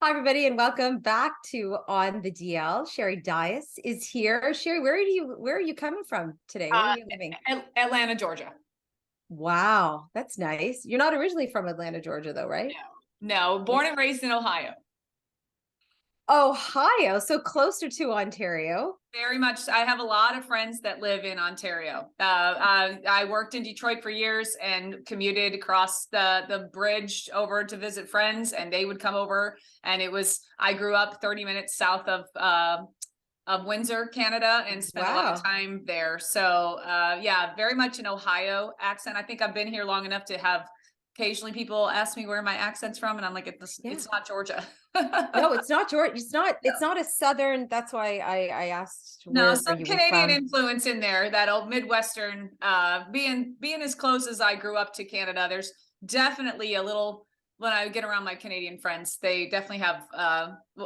Hi, everybody, and welcome back to On the DL. Sherri Dias is here. Sherri, where are you coming from today? Where are Uh, you living? Atlanta, Georgia. Wow, that's nice. You're not originally from Atlanta, Georgia, though, right? No, Yeah. born and raised in Ohio. Ohio, so closer to Ontario. Very much. I have a lot of friends that live in Ontario. I worked in Detroit for years and commuted across the bridge over to visit friends, and they would come over. And I grew up 30 minutes south of Windsor, Canada, and spent a lot of Wow. time there. So yeah, very much an Ohio accent. I think I've been here long enough to have occasionally people ask me where my accent's from, and I'm like, Yeah. it's not Georgia. No, it's not Georgia. It's not a Southern. That's why I asked No, where some you were Canadian from. influence in there, that old Midwestern, being as close as I grew up to Canada, there's definitely a little, when I get around my Canadian friends, they definitely have,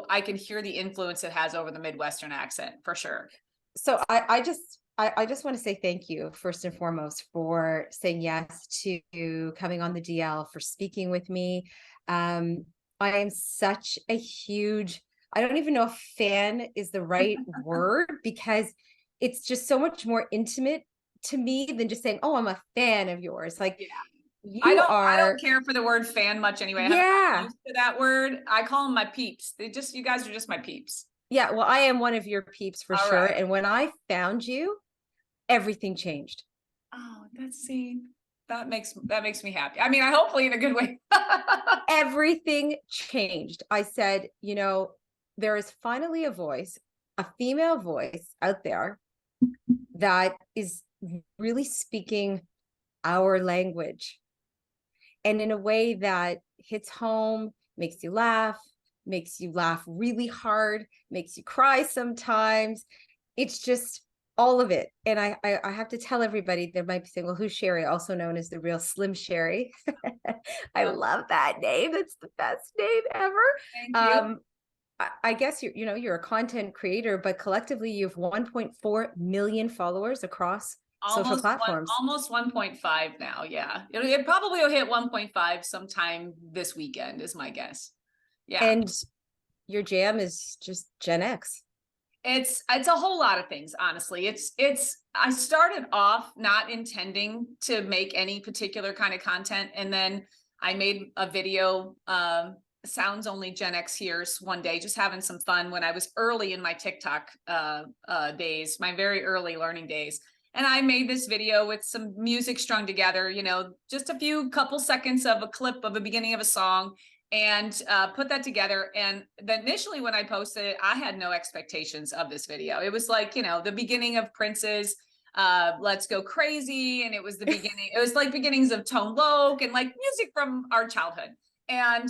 I can hear the influence it has over the Midwestern accent for sure. So I just want to say thank you first and foremost for saying yes to coming on the DL, for speaking with me. I am such a huge, I don't even know if fan is the right word, because it's just so much more intimate to me than just saying, "Oh, I'm a fan of yours." Like, Yeah. you I don't are, care for the word fan much anyway. I haven't gotten yeah. used to that word. I call them my peeps. You guys are just my peeps. Yeah, well, I am one of your peeps for All sure. right. And when I found you, everything changed. Oh, that makes me happy. I mean, I hopefully in a good way. Everything changed. I said, there is finally a voice, a female voice out there that is really speaking our language, and in a way that hits home, makes you laugh really hard, makes you cry sometimes. It's just all of it. And I have to tell everybody, they might be saying, well, who's Sherri, also known as the Real Slim Sherri. I Oh, love that name. It's the best name ever. thank you. um I guess you're a content creator, but collectively you have 1.4 million followers across social platforms. Almost 1.5 now. Yeah. It probably will hit 1.5 sometime this weekend is my guess. Yeah. And your jam is just Gen X. It's a whole lot of things, honestly. I started off not intending to make any particular kind of content, and then I made a video, sounds only Gen X years one day, just having some fun when I was early in my TikTok days, my very early learning days. And I made this video with some music strung together, just a few couple seconds of a clip of the beginning of a song, and put that together. And initially when I posted it, I had no expectations of this video. It was like, the beginning of Prince's Let's Go Crazy. And it was it was like beginnings of Tone Loc and like music from our childhood. And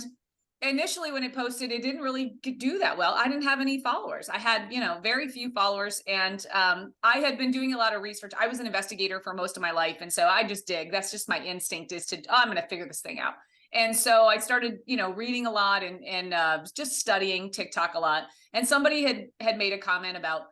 initially when it posted, it didn't really do that well. I didn't have any followers. I had, very few followers. And I had been doing a lot of research. I was an investigator for most of my life. And so I just dig. That's just my instinct, is I'm going to figure this thing out. And so I started, reading a lot and just studying TikTok a lot. And somebody had made a comment about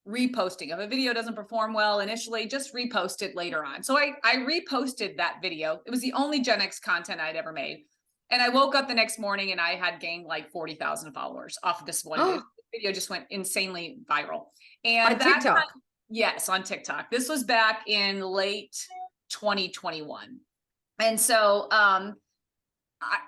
reposting. If a video doesn't perform well initially, just repost it later on. So I reposted that video. It was the only Gen X content I'd ever made. And I woke up the next morning and I had gained like 40,000 followers off of this one video. Oh, The video just went insanely viral. And on TikTok. yes, on TikTok. This was back in late 2021. And so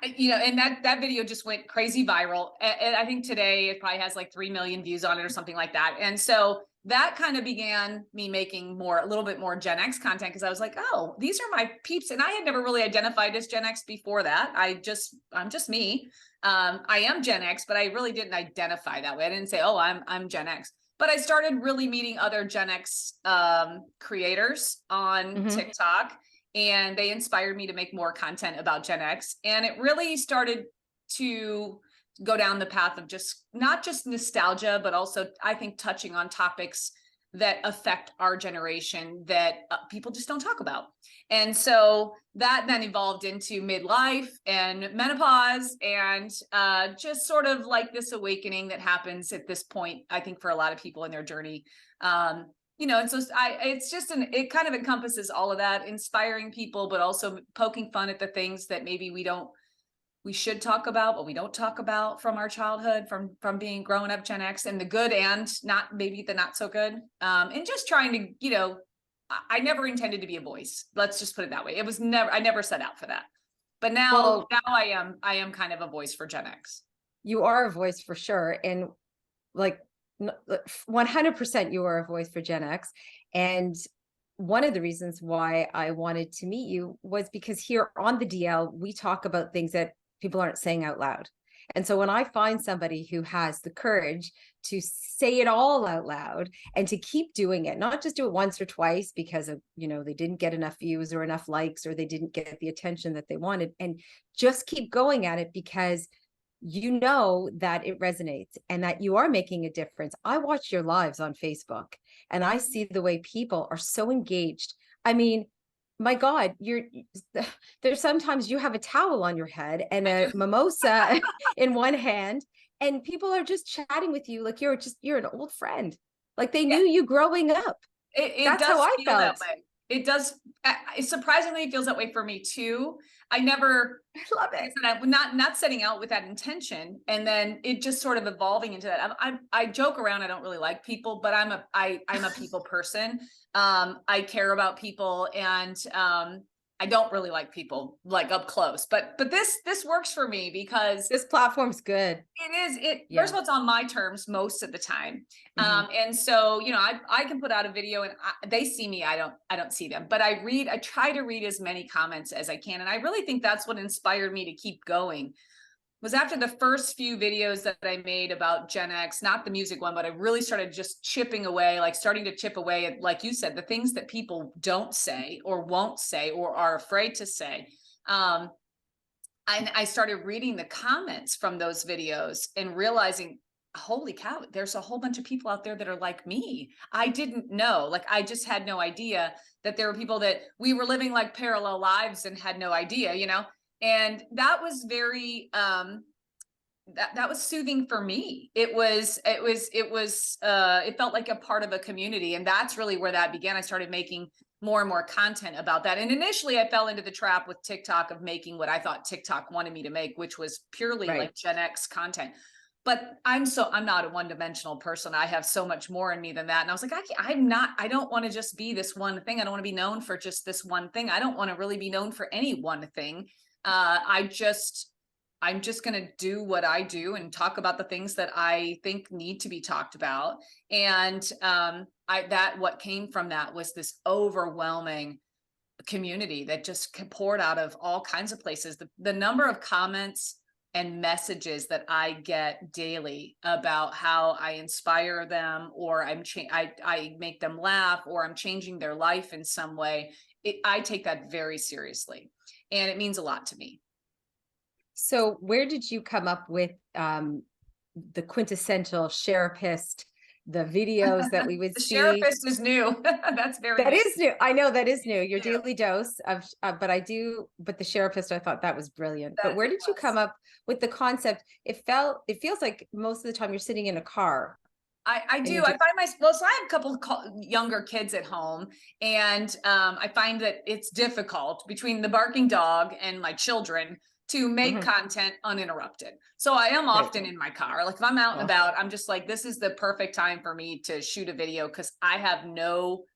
and that video just went crazy viral. And I think today it probably has like 3 million views on it or something like that. And so that kind of began me making a little bit more Gen X content, because I was like, oh, these are my peeps. And I had never really identified as Gen X before that. I'm just me. I am Gen X, but I really didn't identify that way. I didn't say, oh, I'm Gen X. But I started really meeting other Gen X creators on Hmm. TikTok, and they inspired me to make more content about Gen X. And it really started to go down the path of just not just nostalgia, but also I think touching on topics that affect our generation that people just don't talk about. And so that then evolved into midlife and menopause, and just sort of like this awakening that happens at this point, I think, for a lot of people in their journey. And so it kind of encompasses all of that, inspiring people, but also poking fun at the things that maybe we don't we should talk about, but we don't talk about from our childhood, from being growing up Gen X, and the good and not maybe the not so good. And just trying to, you know, I never intended to be a voice. Let's just put it that way. It was never, I never set out for that. But now I am kind of a voice for Gen X. You are a voice for sure. And like 100% you are a voice for Gen X. And one of the reasons why I wanted to meet you was because here on the DL, we talk about things that people aren't saying out loud. And so when I find somebody who has the courage to say it all out loud and to keep doing it, not just do it once or twice because of, you know, they didn't get enough views or enough likes, or they didn't get the attention that they wanted, and just keep going at it because you know that it resonates and that you are making a difference. I watch your lives on Facebook and I see the way people are so engaged. I mean, my God, there's sometimes you have a towel on your head and a mimosa in one hand, and people are just chatting with you like you're an old friend. Like they knew you growing up. It That's does how I feel that felt. way. It does. It surprisingly feels that way for me too. I never, I love it. I'm not setting out with that intention, and then it just sort of evolving into that. I joke around. I don't really like people, but I'm a people person. I care about people, and I don't really like people like up close. But this works for me because This platform's good. First of all, it's on my terms most of the time. Mhm. And so, you know, I can put out a video and they see me, I don't see them, but I try to read as many comments as I can. And I really think that's what inspired me to keep going, was after the first few videos that I made about Gen X, not the music one, but I really started just chipping away, like starting to chip away at, like you said, the things that people don't say or won't say or are afraid to say. I started reading the comments from those videos and realizing, holy cow, there's a whole bunch of people out there that are like me. I didn't know, like, I just had no idea that there were people that we were living like parallel lives and had no idea, you know? And that was very, that was soothing for me. It felt like a part of a community. And that's really where that began. I started making more and more content about that. And initially I fell into the trap with TikTok of making what I thought TikTok wanted me to make, which was purely like Gen X content. But I'm not a one-dimensional person. I have so much more in me than that. And I was like, I don't want to just be this one thing. I don't want to be known for just this one thing. I don't want to really be known for any one thing. I'm just going to do what I do and talk about the things that I think need to be talked about. And what came from that was this overwhelming community that just poured out of all kinds of places. The number of comments and messages that I get daily about how I inspire them, or I make them laugh, or I'm changing their life in some way, I take that very seriously. And it means a lot to me. So where did you come up with the quintessential Sherapist, the videos that we would The see? Sherapist is new. That is new. I know that is new. Your Yeah. daily dose of, but the Sherapist, I thought that was brilliant. But where did you come up with the concept? It feels like most of the time you're sitting in a car. I do. I find so I have a couple younger kids at home, and I find that it's difficult between the barking dog and my children to make content uninterrupted. So I am often in my car. Like if I'm out and about, I'm just like, this is the perfect time for me to shoot a video because I have no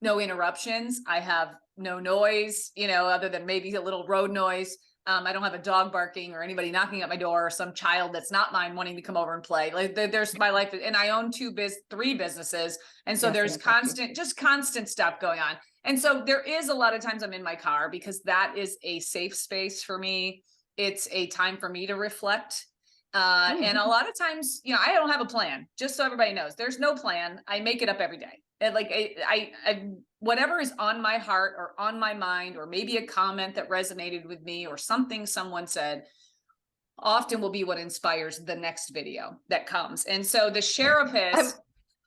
interruptions. I have no noise, you know, other than maybe a little road noise. I don't have a dog barking or anybody knocking at my door or some child that's not mine wanting to come over and play. Like there's my life, and I own three businesses. And so there's constant stuff going on. And so there is a lot of times I'm in my car because that is a safe space for me. It's a time for me to reflect. And a lot of times, you know, I don't have a plan, just so everybody knows there's no plan. I make it up every day. And like I whatever is on my heart or on my mind, or maybe a comment that resonated with me or something someone said, often will be what inspires the next video that comes. And so the Sherapist,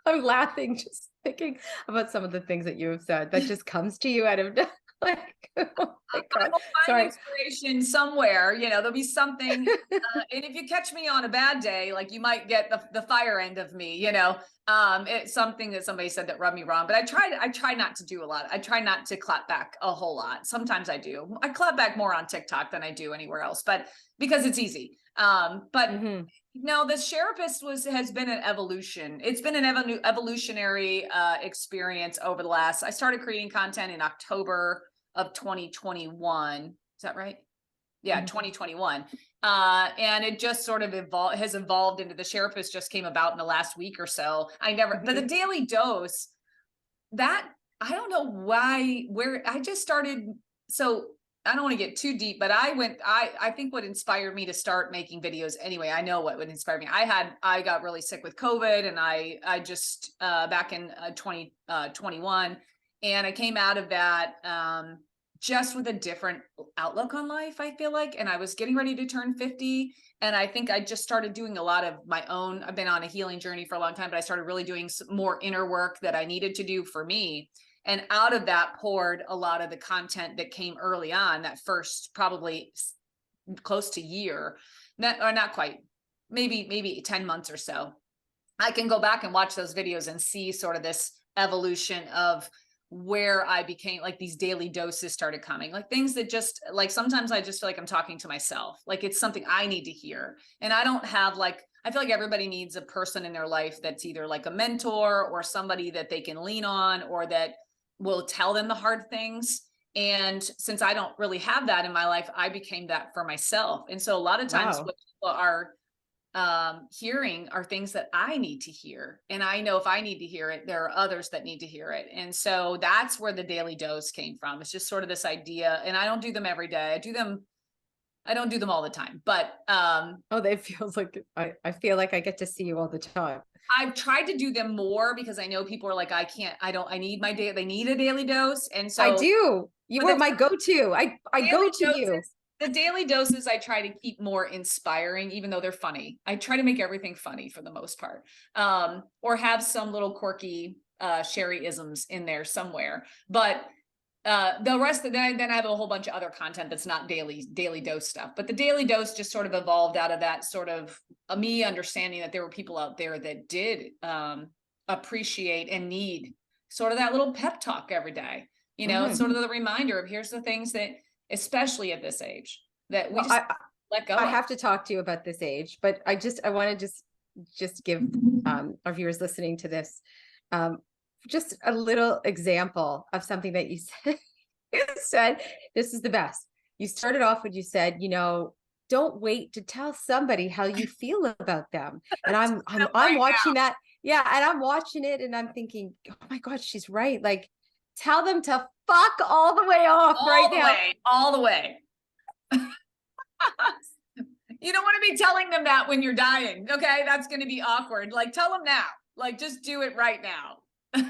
I'm laughing just thinking about some of the things that you have said that just comes to you out of like, oh my God. Find inspiration somewhere, you know, there'll be something. And if you catch me on a bad day, like you might get the fire end of me, you know, It's something that somebody said that rubbed me wrong, but I try not to do a lot. I try not to clap back a whole lot. Sometimes I do. I clap back more on TikTok than I do anywhere else, but because it's easy. But no, the Sherapist has been an evolution. It's been an evolutionary experience over the last, I started creating content in October of 2021. Is that right? Yeah, 2021. And it just sort of has evolved into the Sherapist just came about in the last week or so. But the Daily Dose, that I don't know where I just started. So I don't want to get too deep, but I think what inspired me to start making videos anyway, I know what would inspire me. I got really sick with COVID, and I just, back in 2021, and I came out of that, just with a different outlook on life, I feel like. And I was getting ready to turn 50. And I think I just started doing a lot of my own, I've been on a healing journey for a long time, but I started really doing some more inner work that I needed to do for me. And out of that poured a lot of the content that came early on, that first probably close to year, or not quite, maybe 10 months or so. I can go back and watch those videos and see sort of this evolution of where I became, like, these daily doses started coming, like things that just, like, sometimes I just feel like I'm talking to myself, like it's something I need to hear. And I don't have, like, I feel like everybody needs a person in their life that's either like a mentor or somebody that they can lean on, or that will tell them the hard things. And since I don't really have that in my life, I became that for myself. And so a lot of times what people are hearing are things that I need to hear. And I know if I need to hear it, there are others that need to hear it. And so that's where the Daily Dose came from. It's just sort of this idea, and I don't do them every day. I don't do them all the time, but it feels like I feel like I get to see you all the time. I've tried to do them more because I know people are like, I need my day. They need a daily dose. And so I do. You were my go-to. I go to you. The daily doses I try to keep more inspiring, even though they're funny. I try to make everything funny for the most part, or have some little quirky Sherri-isms in there somewhere. But the rest of then I have a whole bunch of other content that's not daily dose stuff. But the Daily Dose just sort of evolved out of that sort of me understanding that there were people out there that did appreciate and need sort of that little pep talk every day. You know, it's sort of the reminder of here's the things that, especially at this age, that we just let go. I have to talk to you about this age, but I want to just give our viewers listening to this just a little example of something that you said. You said, this is the best. You started off when you said, you know, don't wait to tell somebody how you feel about them. And I'm watching that. Yeah. And I'm watching it and I'm thinking, oh my God, she's right. Like, tell them to fuck all the way off all the way. You don't want to be telling them that when you're dying. Okay. That's going to be awkward. Like, tell them now, like, just do it right now. How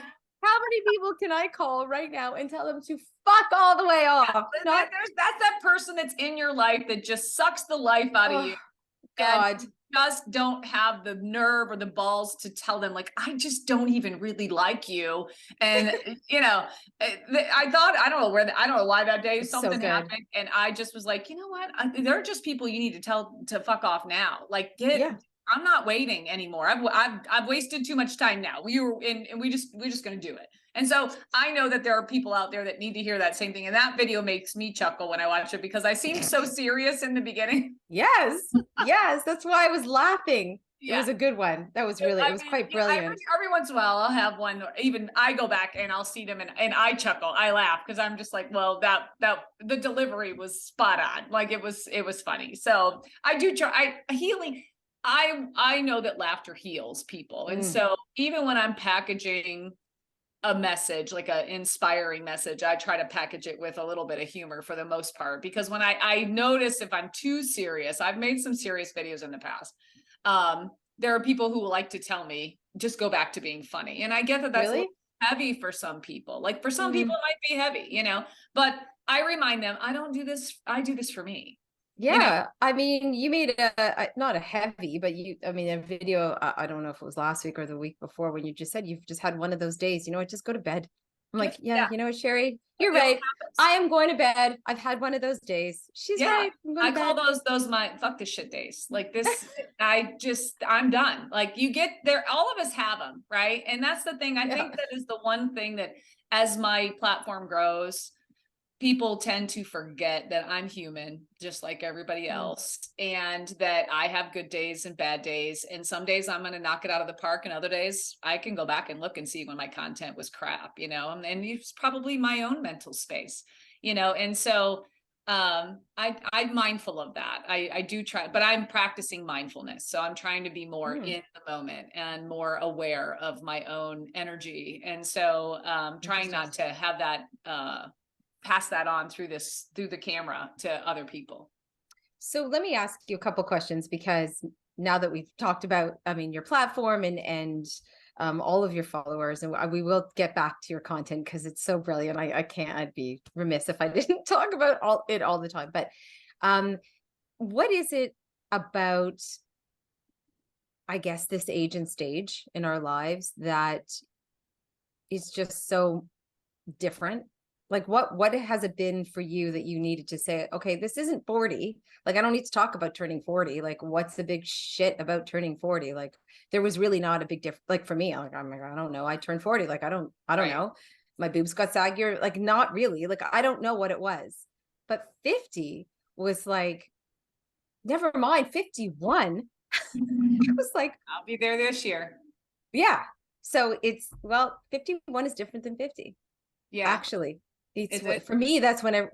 many people can I call right now and tell them to fuck all the way off? Yeah, that's that person that's in your life that just sucks the life out of you. God. And just don't have the nerve or the balls to tell them, like, I just don't even really like you. And you know, I don't know why that day something happened, and I just was like, you know what? There are just people you need to tell to fuck off now. Like, I'm not waiting anymore. I've wasted too much time now. We're just going to do it. And so I know that there are people out there that need to hear that same thing. And that video makes me chuckle when I watch it because I seemed so serious in the beginning. Yes. Yes. That's why I was laughing. Yeah. It was a good one. That was really, it was quite brilliant. Every once in a while I'll have one, even I go back and I'll see them and I chuckle, I laugh because I'm just like, well, that the delivery was spot on. Like it was funny. So I do try healing. I know that laughter heals people. And so even when I'm packaging a message, like an inspiring message, I try to package it with a little bit of humor for the most part, because when I notice if I'm too serious, I've made some serious videos in the past. There are people who like to tell me, just go back to being funny. And I get that that's really heavy for some people. Like for some people it might be heavy, you know, but I remind them, I don't do this. I do this for me. Yeah. You know? I mean, you made not a heavy, but a video, I don't know if it was last week or the week before, when you just said you've just had one of those days, you know what, just go to bed. I'm like, yeah, Yeah, you know what, Sherri, you're it all right. happens. I am going to bed. I've had one of those days. She's Yeah. right. I'm going I to call bed. those my fuck this shit days. Like this, I'm done. Like you get there, all of us have them, right? And that's the thing. I Yeah. think that is the one thing that as my platform grows, people tend to forget that I'm human, just like everybody else, and that I have good days and bad days. And some days I'm going to knock it out of the park, and other days I can go back and look and see when my content was crap, and it's probably my own mental space, and so I'm mindful of that. I do try, but I'm practicing mindfulness. So I'm trying to be more in the moment and more aware of my own energy. And so trying not to have that pass that on through the camera to other people. So let me ask you a couple questions, because now that we've talked about, I mean, your platform and all of your followers, and we will get back to your content because it's so brilliant. I can't, I'd be remiss if I didn't talk about all the time. But what is it about, I guess, this age and stage in our lives that is just so different? Like what has it been for you that you needed to say, okay, this isn't 40. Like, I don't need to talk about turning 40. Like, what's the big shit about turning 40? Like, there was really not a big difference. Like for me, I'm like, I don't know. I turned 40. Like, I don't Right. know. My boobs got saggier. Like, not really. Like, I don't know what it was. But 50 was like, never mind, 51. I was like, I'll be there this year. yeah. So it's, well, 51 is different than 50. Yeah. Actually, it's Is it? for me, that's when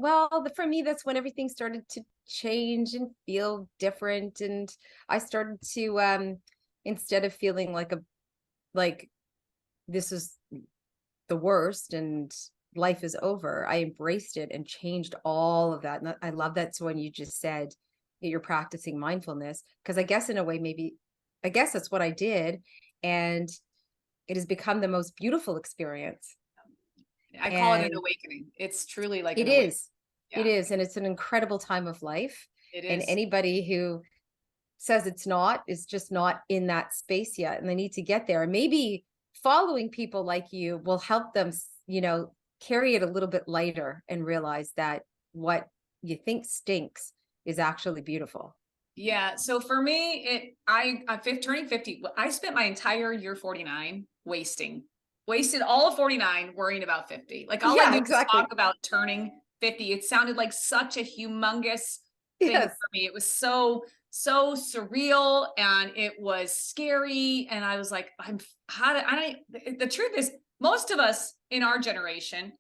for me, that's when everything started to change and feel different. And I started to, instead of feeling like this is the worst and life is over, I embraced it and changed all of that. And I love that. So when you just said that you're practicing mindfulness, because I guess in a way, maybe, I guess that's what I did. And it has become the most beautiful experience. I call it an And awakening. It's truly like it an awakening. is. It Yeah, is. And it's an incredible time of life. it And is. anybody who says it's not is just not in that space yet. And they need to get there. And maybe following people like you will help them, carry it a little bit lighter and realize that what you think stinks is actually beautiful. Yeah. So for me, turning 50, I spent my entire year 49 wasted all of 49 worrying about 50. Like all I Yeah, did was talk exactly. about turning 50. It sounded like such a humongous thing Yes. for me. It was so surreal and it was scary. And I was like, the truth is most of us in our generation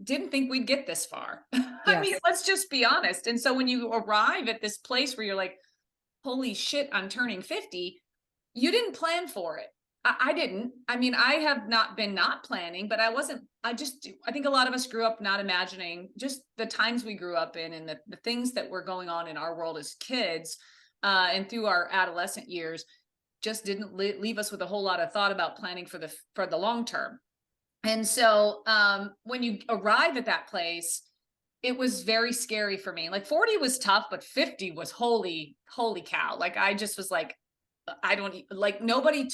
didn't think we'd get this far. I mean, Yes. let's just be honest. And so when you arrive at this place where you're like, holy shit, I'm turning 50. You didn't plan for it. I didn't. I mean, I have not been not planning, but I think a lot of us grew up not imagining just the times we grew up in and the things that were going on in our world as kids and through our adolescent years just didn't leave us with a whole lot of thought about planning for the long term. And so when you arrive at that place, it was very scary for me. Like 40 was tough, but 50 was holy cow. Like I just was like, I don't like nobody.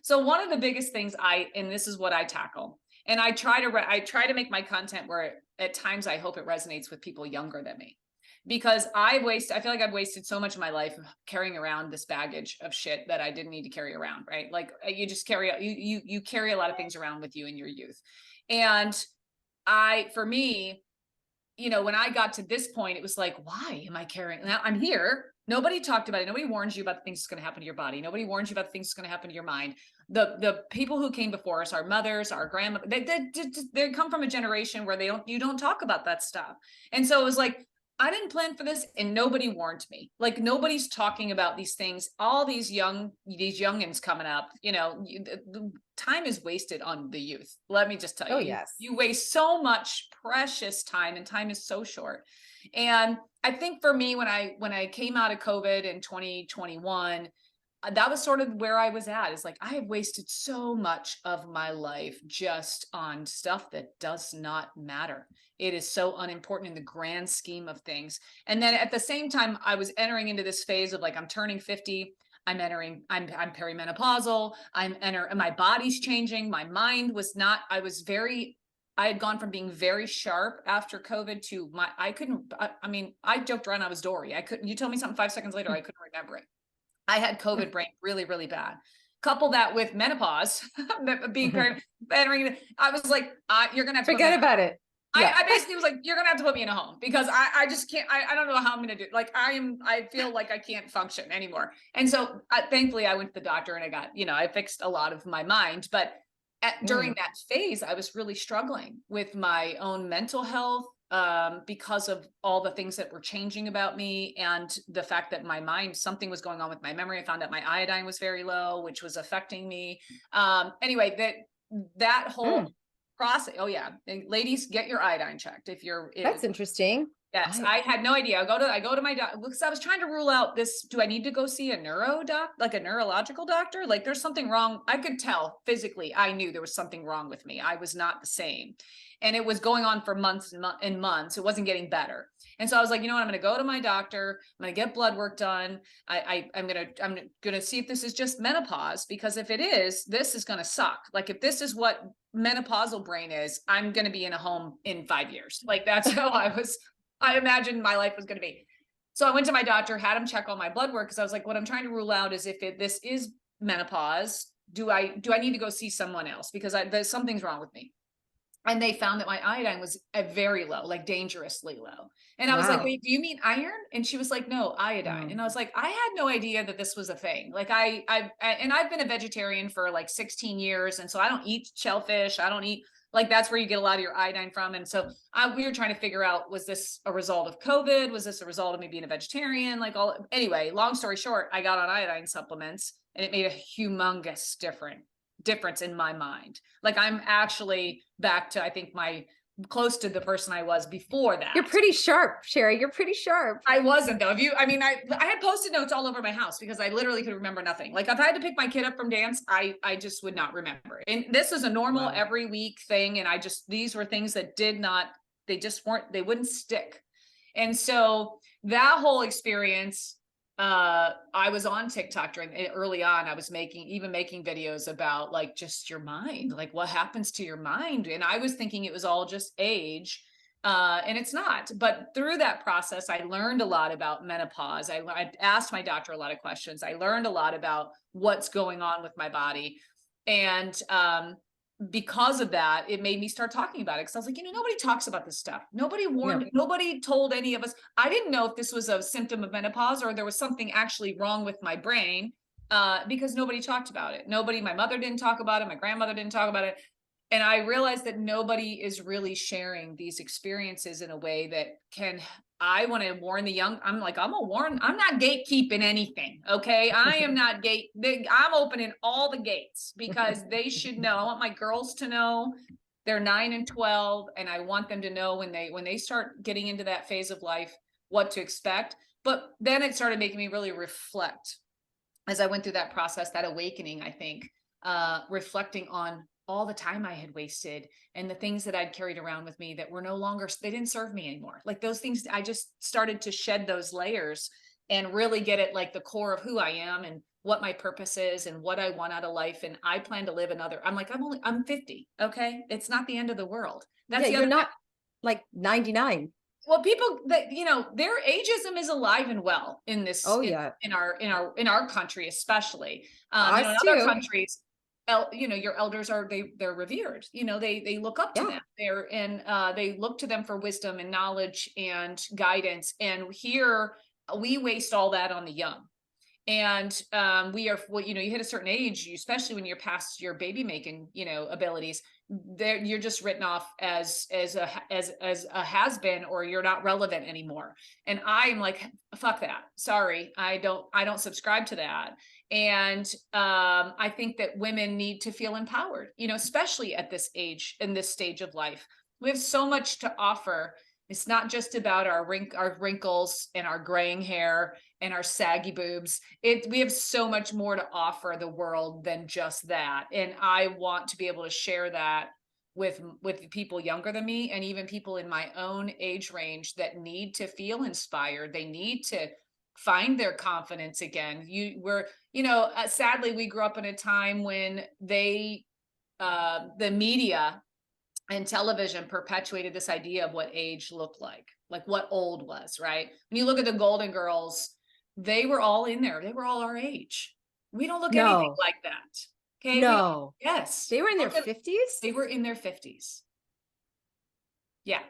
So one of the biggest things and this is what I tackle, and I try to make my content where at times I hope it resonates with people younger than me, because I feel like I've wasted so much of my life carrying around this baggage of shit that I didn't need to carry around. Right. Like you just you carry a lot of things around with you in your youth. And for me, when I got to this point, it was like, why am I carrying? Now I'm here. Nobody talked about it. Nobody warns you about the things that's going to happen to your body. Nobody warns you about the things that's going to happen to your mind. The people who came before us, our mothers, our grandmothers, they come from a generation where you don't talk about that stuff. And so it was like, I didn't plan for this and nobody warned me. Like nobody's talking about these things. All these youngins coming up, the time is wasted on the youth. Let me just tell you, Oh, yes. you waste so much precious time and time is so short. And I think for me, when I came out of COVID in 2021, that was sort of where I was at. Is like, I have wasted so much of my life just on stuff that does not matter. It is so unimportant in the grand scheme of things. And then at the same time, I was entering into this phase of like, I'm turning 50. I'm perimenopausal. My body's changing. My mind was not, I was very I had gone from being very sharp after COVID to I mean, I joked around I was Dory. You told me something 5 seconds later, I couldn't remember it. I had COVID brain really, really bad. Couple that with menopause, being pregnant, I was like, you're going to have to put me Forget in about it. Yeah. I basically was like, you're going to have to put me in a home because I just can't, I don't know how I'm going to do it. Like I feel like I can't function anymore. And so thankfully I went to the doctor and I got, I fixed a lot of my mind, but during that phase, I was really struggling with my own mental health, because of all the things that were changing about me and the fact that my mind, something was going on with my memory. I found out my iodine was very low, which was affecting me. Anyway, that whole process. Oh yeah. And ladies, get your iodine checked. That's interesting. Yes, I had no idea. I go to my doctor because I was trying to rule out this. Do I need to go see a like a neurological doctor? Like there's something wrong. I could tell physically. I knew there was something wrong with me. I was not the same. And it was going on for months and months. It wasn't getting better. And so I was like, you know what? I'm going to go to my doctor. I'm going to get blood work done. I'm going to see if this is just menopause, because if it is, this is going to suck. Like if this is what menopausal brain is, I'm going to be in a home in 5 years. Like that's how I imagined my life was going to be. So I went to my doctor, had him check all my blood work, because I was like, what I'm trying to rule out is if this is menopause, do I need to go see someone else? Because something's wrong with me. And they found that my iodine was very low, like dangerously low. And I was like, wait, do you mean iron? And she was like, no, iodine. And I was like, I had no idea that this was a thing. Like I've been a vegetarian for like 16 years. And so I don't eat shellfish. I don't eat, like, that's where you get a lot of your iodine from. And so we were trying to figure out, was this a result of COVID? Was this a result of me being a vegetarian? Anyway, long story short, I got on iodine supplements and it made a humongous difference in my mind. Like I'm actually back to, I think, close to the person I was before that. You're pretty sharp, Sherri. You're pretty sharp. I wasn't though. I had Post-it notes all over my house because I literally could remember nothing. Like if I had to pick my kid up from dance, I just would not remember. And this is a normal every week thing. And these were things that they wouldn't stick. And so that whole experience, I was on TikTok early on. I was making videos about like just your mind, like what happens to your mind. And I was thinking it was all just age. And it's not. But through that process, I learned a lot about menopause. I asked my doctor a lot of questions. I learned a lot about what's going on with my body. And because of that, it made me start talking about it. Because I was like, nobody talks about this stuff. Nobody warned, nobody told any of us. I didn't know if this was a symptom of menopause or there was something actually wrong with my brain, because nobody talked about it. My mother didn't talk about it. My grandmother didn't talk about it. And I realized that nobody is really sharing these experiences in a way that I want to warn the young. I'm not gatekeeping anything. Okay. I am not I'm opening all the gates because they should know. I want my girls to know. They're 9 and 12. And I want them to know when they start getting into that phase of life, what to expect. But then it started making me really reflect as I went through that process, that awakening, I think, reflecting on all the time I had wasted and the things that I'd carried around with me that were they didn't serve me anymore. Like those things, I just started to shed those layers and really get at like the core of who I am and what my purpose is and what I want out of life. And I plan to live I'm 50. Okay. It's not the end of the world. You're not like 99. Well, people that, their ageism is alive and well in this, in our country, especially, in other countries, your elders they're revered, they look up to them they look to them for wisdom and knowledge and guidance. And here we waste all that on the young. And you hit a certain age, especially when you're past your baby making, abilities, you're just written off as a has-been, or you're not relevant anymore. And I'm like, fuck that. Sorry, I don't subscribe to that. And I think that women need to feel empowered, especially at this age, in this stage of life. We have so much to offer. It's not just about our wrinkles and our graying hair and our saggy boobs. We have so much more to offer the world than just that. And I want to be able to share that with people younger than me, and even people in my own age range that need to feel inspired. They need to find their confidence again. Sadly, we grew up in a time when the media and television perpetuated this idea of what age looked like what old was, right? When you look at the Golden Girls, they were all in there. They were all our age. We don't look anything No, like that. Okay. no. Yes. They were in their Look at, 50s? they were in their 50s. Yeah.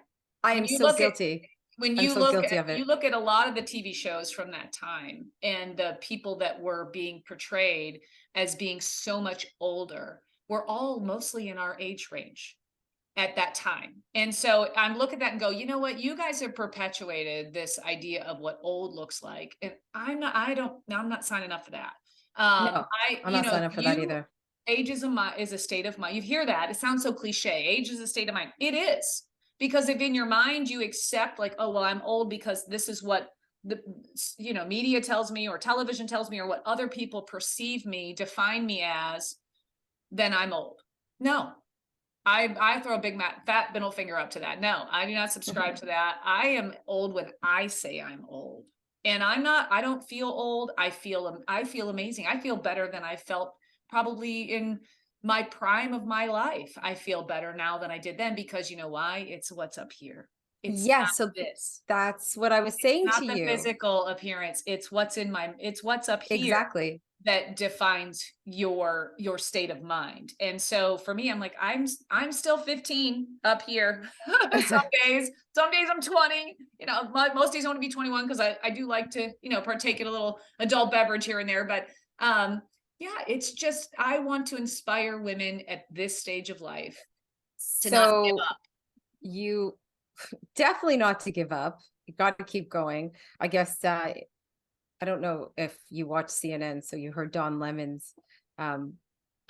I When am you so look at, guilty. when I'm you so look guilty at, of you it. look at a lot of the TV shows from that time and the people that were being portrayed as being so much older, were all mostly in our age range at that time. And so I'm looking at that and go, you know what? You guys have perpetuated this idea of what old looks like. And I'm not signing up for that. No, I'm not signing up for that either. Age is a state of mind. You hear that. It sounds so cliche. Age is a state of mind. It is. Because if in your mind you accept like, oh, well, I'm old because this is what the media tells me or television tells me or what other people perceive me, define me as, then I'm old. No, I throw a big fat middle finger up to that. No, I do not subscribe to that. I am old when I say I'm old. And I don't feel old. I feel amazing. I feel better than I felt probably in my prime of my life. I feel better now than I did then because you know why? It's what's up here. It's Yeah, not so this. that's what I was saying Not to the you. physical appearance. It's what's up here Exactly. that defines your state of mind. And so for me, I'm like, I'm still 15 up here. Some days I'm 20, most days I want to be 21 because I do like to, partake in a little adult beverage here and there. But yeah, it's just, I want to inspire women at this stage of life to not give So up. you definitely not to give up. You got to keep going. I guess I don't know if you watch CNN, so you heard Don Lemon's ridiculous.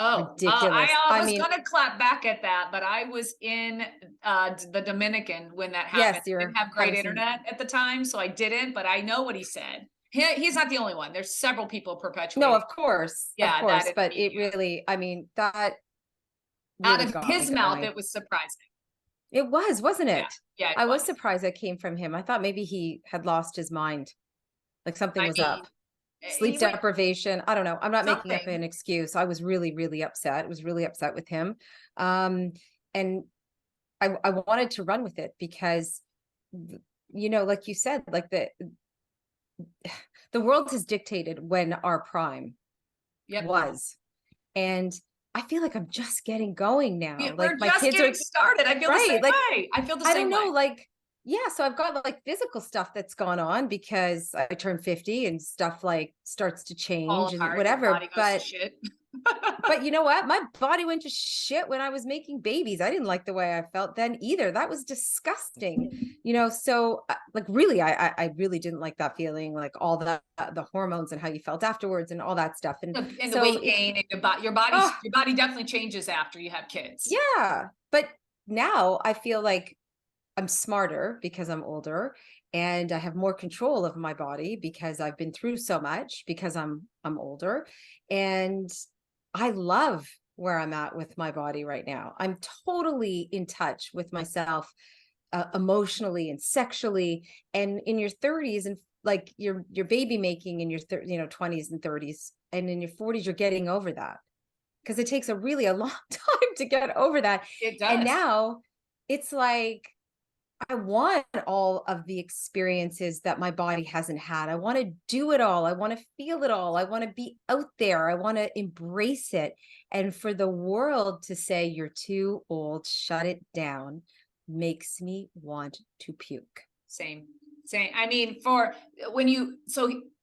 I I was mean, gonna clap back at that, but I was in the Dominican when that yes, happened. you're Didn't have great having some. internet at the time, so I didn't. But I know what he said. He's not the only one. There's several people No, perpetuating. of Yeah, that course, in the but it media. really, I mean, that Out really of got me his mouth, going. it was surprising. It was, wasn't Yeah, it? yeah, it I was was. surprised that came from him. I thought maybe he had lost his mind, like something I was mean, up. Sleep he went deprivation. I don't know. I'm not making up something. an excuse. I was really, really upset. I was really upset with him. And I wanted to run with it because, like you said, like the world has dictated when our prime Yep. was. And I feel like I'm just getting going now. Like We're my just kids are getting started. I feel the right. same Like, way. I feel the I don't same know, way. like, yeah, so I've got like physical stuff that's gone on because I turned 50 and stuff like starts to Fall change and apart. Your whatever. body goes to shit. But you know what? My body went to shit when I was making babies. I didn't like the way I felt then either. That was disgusting. So like really, I really didn't like that feeling, like all the hormones and how you felt afterwards and all that stuff. And And the so weight it, gain and oh your body definitely changes after you have kids. yeah. But now I feel like I'm smarter because I'm older and I have more control of my body because I've been through so much because I'm older, and I love where I'm at with my body right now. I'm totally in touch with myself emotionally and sexually. And in your 30s and like your baby making in your 20s and 30s, and in your 40s you're getting over that because it takes a long time to get over that. It And does. now it's like I want all of the experiences that my body hasn't had. I want to do it all. I want to feel it all. I want to be out there. I want to embrace it. And for the world to say, you're too old, shut it down, makes me want to puke. Same. I mean,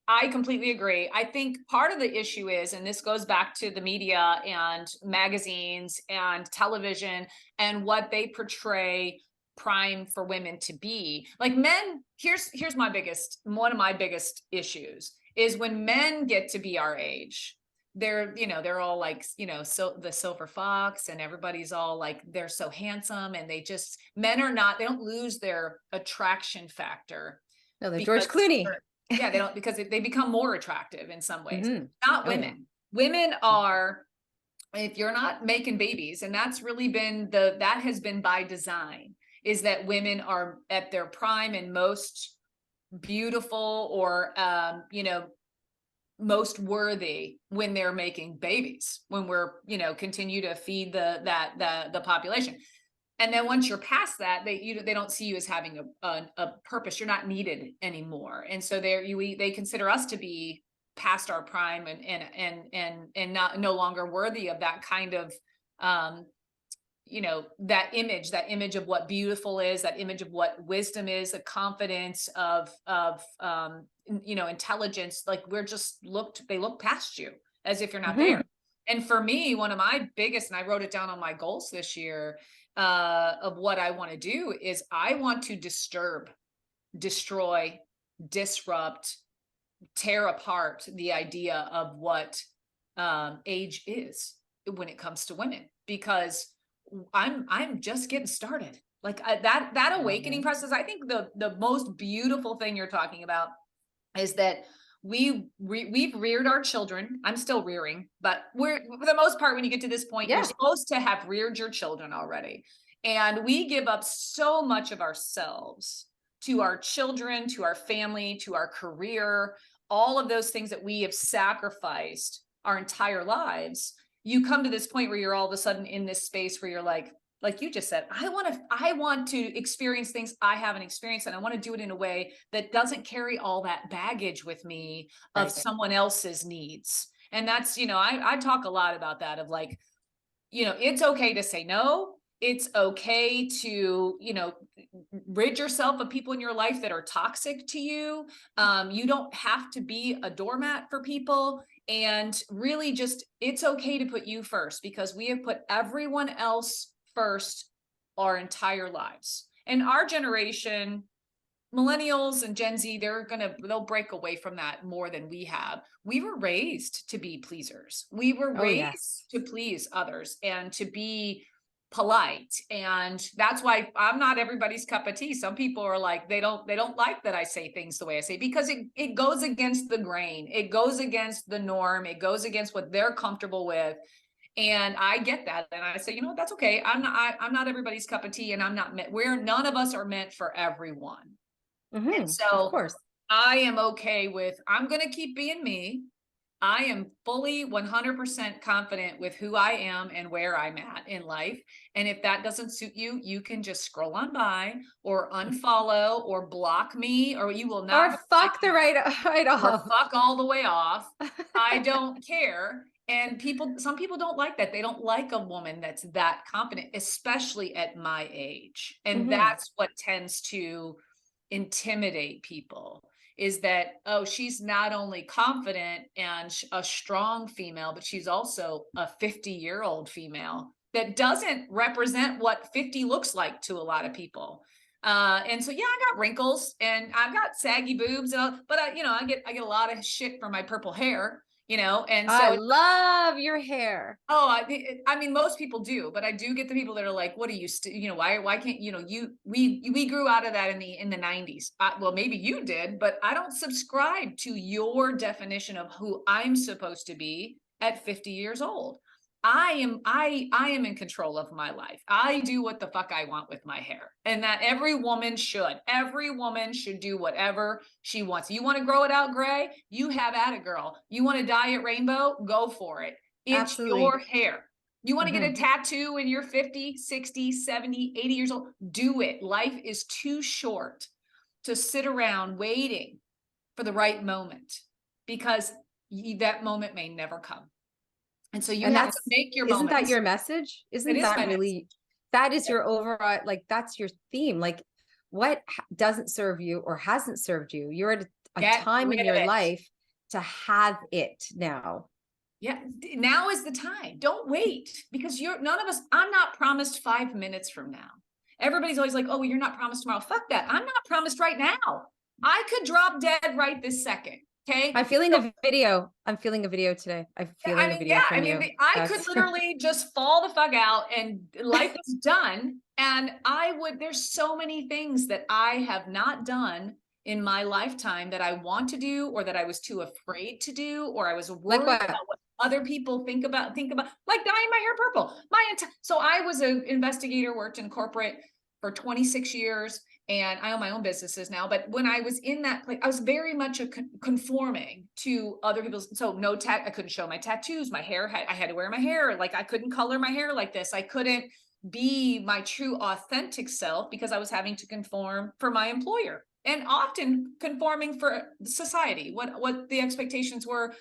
I completely agree. I think part of the issue is, and this goes back to the media and magazines and television and what they portray prime for women to be. Like men, here's one of my biggest issues is when men get to be our age, they're all like, so the silver fox and everybody's all like, they're so handsome and they don't lose their attraction factor. No, they're George Because Clooney. yeah, they don't, because they become more attractive in some ways. Mm-hmm. Not Oh, women. yeah. Women are, if you're not making babies, and that's really been that has been by design, is that women are at their prime and most beautiful or most worthy when they're making babies, when we're continue to feed the population. And then once you're past that, they don't see you as having a purpose. You're not needed anymore. And so they consider us to be past our prime and not no longer worthy of that kind of that image of what beautiful is, that image of what wisdom is, the confidence of intelligence. Like they look past you as if you're not there. And for me, one of my biggest, and I wrote it down on my goals this year, of what I want to do is I want to disturb, destroy, disrupt, tear apart the idea of what age is when it comes to women, because I'm just getting started. Like that awakening process. I think the most beautiful thing you're talking about is that we've reared our children. I'm still rearing, but we're, for the most part, when you get to this point, you're supposed to have reared your children already. And we give up so much of ourselves to our children, to our family, to our career, all of those things that we have sacrificed our entire lives. You come to this point where you're all of a sudden in this space where you're like you just said, I want to experience things I haven't experienced, and I want to do it in a way that doesn't carry all that baggage with me of someone else's needs. And that's, I talk a lot about that, of like, it's okay to say no. It's okay to, rid yourself of people in your life that are toxic to you. You don't have to be a doormat for people. And really just, it's okay to put you first, because we have put everyone else first our entire lives. And our generation, millennials and Gen Z, they'll break away from that more than we have. We were raised to be pleasers. We were raised to please others and to be polite. And that's why I'm not everybody's cup of tea. Some people are like, they don't like that I say things the way I say, because it goes against the grain. It goes against the norm. It goes against what they're comfortable with. And I get that. And I say, that's okay. I'm not everybody's cup of tea, and none of us are meant for everyone. And so of course, I am okay with, I'm going to keep being me. I am fully 100% confident with who I am and where I'm at in life. And if that doesn't suit you, you can just scroll on by or unfollow or block me, or you will not. Or fuck the right off. Or fuck all the way off. I don't care. And some people don't like that. They don't like a woman that's that confident, especially at my age. And that's what tends to intimidate people, is that, oh, she's not only confident and a strong female, but she's also a 50-year-old female that doesn't represent what 50 looks like to a lot of people. And so, I got wrinkles and I've got saggy boobs, but I get a lot of shit for my purple hair, and so I love your hair. Oh, I mean, most people do, but I do get the people that are like, what are you, why can't, we grew out of that in the 90s. Well, maybe you did, but I don't subscribe to your definition of who I'm supposed to be at 50 years old. I am in control of my life. I do what the fuck I want with my hair, and that every woman should do whatever she wants. You want to grow it out gray? You have at it, girl. You want to dye it rainbow? Go for it. It's your hair. You want to get a tattoo when you're 50, 60, 70, 80 years old? Do it. Life is too short to sit around waiting for the right moment, because that moment may never come. And so you have to make your moments. Isn't that your message? Isn't that really, that is your overall, like, that's your theme. Like, what doesn't serve you or hasn't served you? You're at a time in your life to have it now. Yeah. Now is the time. Don't wait, because none of us, I'm not promised 5 minutes from now. Everybody's always like, oh, well, you're not promised tomorrow. Fuck that. I'm not promised right now. I could drop dead right this second. Okay. I'm feeling a video. I'm feeling a video today. I'm feeling a video from you. I could literally just fall the fuck out and life is done. And there's so many things that I have not done in my lifetime that I want to do, or that I was too afraid to do, or I was worried about what other people think about, like dyeing my hair purple. So I was an investigator, worked in corporate for 26 years. And I own my own businesses now. But when I was in that place, I was very much conforming to other people's. So I couldn't show my tattoos. My hair, I had to wear my hair. Like, I couldn't color my hair like this. I couldn't be my true authentic self because I was having to conform for my employer, and often conforming for society, what the expectations were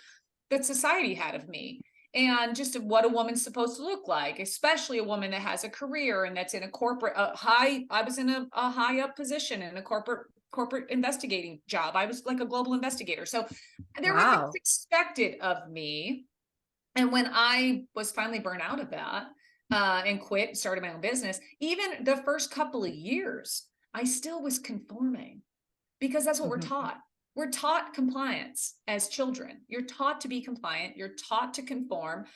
that society had of me, and just what a woman's supposed to look like, especially a woman that has a career and that's in a corporate I was in a high up position in a corporate investigating job. I was like a global investigator. So there were things Wow. expected of me. And when I was finally burnt out of that, and quit, started my own business, even the first couple of years, I still was conforming, because that's what we're Mhm. taught. We're taught compliance as children. You're taught to be compliant. You're taught to conform.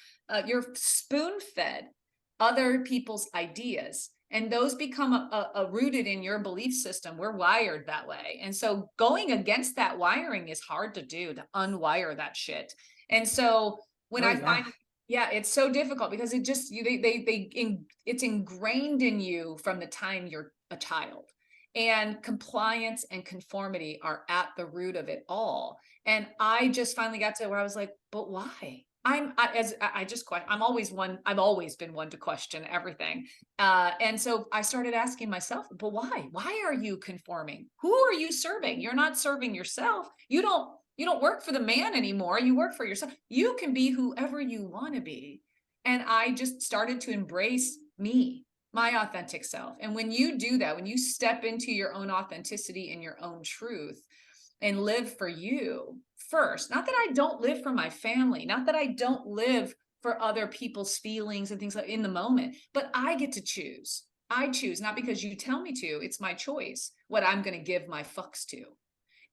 You're spoon fed other people's ideas, and those become a rooted in your belief system. We're wired that way. And so going against that wiring is hard to do, to unwire that shit. And so when Oh I yeah. find, yeah, it's so difficult because it just, it's ingrained in you from the time you're a child. And compliance and conformity are at the root of it all. And I just finally got to where I was like, but why? I've always been one to question everything. And so I started asking myself, but why? Why are you conforming? Who are you serving? You're not serving yourself. You don't work for the man anymore. You work for yourself. You can be whoever you want to be. And I just started to embrace me, my authentic self. And when you do that, when you step into your own authenticity and your own truth and live for you first, not that I don't live for my family, not that I don't live for other people's feelings and things like in the moment, but I get to choose. I choose, not because you tell me to, it's my choice what I'm going to give my fucks to.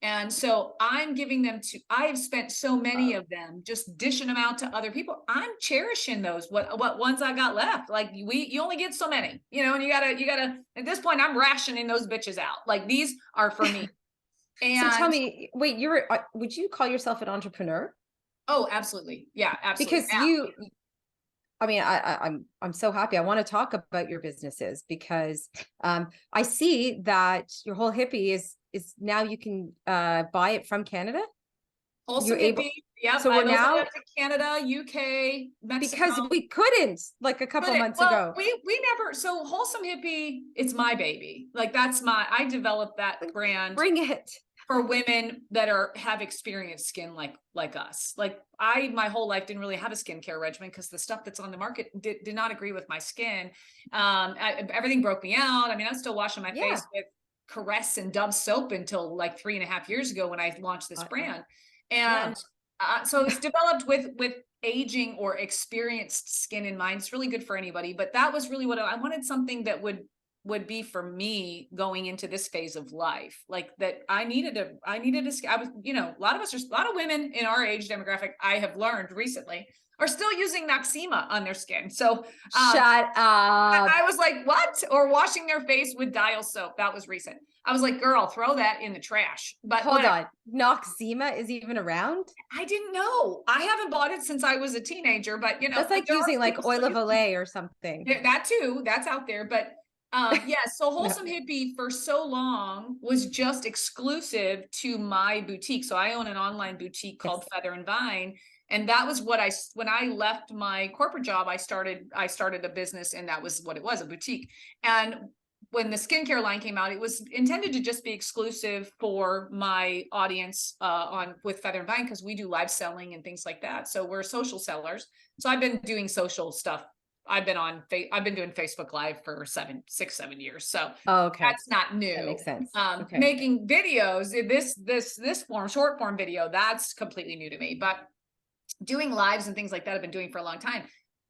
And so I'm giving them to, I've spent so many of them just dishing them out to other people. I'm cherishing those, what ones I got left. Like you only get so many, and you gotta, at this point, I'm rationing those bitches out. Like these are for me. So tell And me, wait, would you call yourself an entrepreneur? oh, absolutely. Yeah, absolutely. Because I mean, I'm so happy. I want to talk about your businesses because I see that your whole hippie is now you can buy it from Canada. You're Wholesome able. Hippie. Yep. So we're I've opened now, up to Canada, UK, Mexico. because we couldn't like a couple Couldn't. months Well, ago. we never, so Wholesome Hippie, it's my baby. Like I developed that Like, brand bring it. for women that have experienced skin like us. Like my whole life didn't really have a skincare regimen because the stuff that's on the market did not agree with my skin. Everything broke me out. I mean, I'm still washing my Yeah. face with Caress and Dove soap until like 3.5 years ago when I launched this brand. Yeah. And so it's developed with aging or experienced skin in mind. It's really good for anybody, but that was really what I wanted, something that would be for me going into this phase of life. Like that I needed a I was, a lot of women in our age demographic, I have learned recently, are still using Noxema on their skin. So Shut up. I was like, what? Or washing their face with Dial soap. That was recent. I was like, girl, throw that in the trash. But Hold whatever. on. Noxema is even around? I didn't know. I haven't bought it since I was a teenager, but That's like there are using people like oil still of using it. Olay or something. That too, that's out there. But yeah, so No. Wholesome Hippie for so long was just exclusive to my boutique. So I own an online boutique called Yes. Feather and Vine. And that was when I left my corporate job, I started a business, and that was what it was, a boutique. And when the skincare line came out, it was intended to just be exclusive for my audience with Feather and Vine, because we do live selling and things like that. So we're social sellers. So I've been doing social stuff. I've been doing Facebook Live for 6-7 years. So Oh, okay. that's not new. That makes sense. Okay. Making videos, this short form video, that's completely new to me. But doing lives and things like that I've been doing for a long time.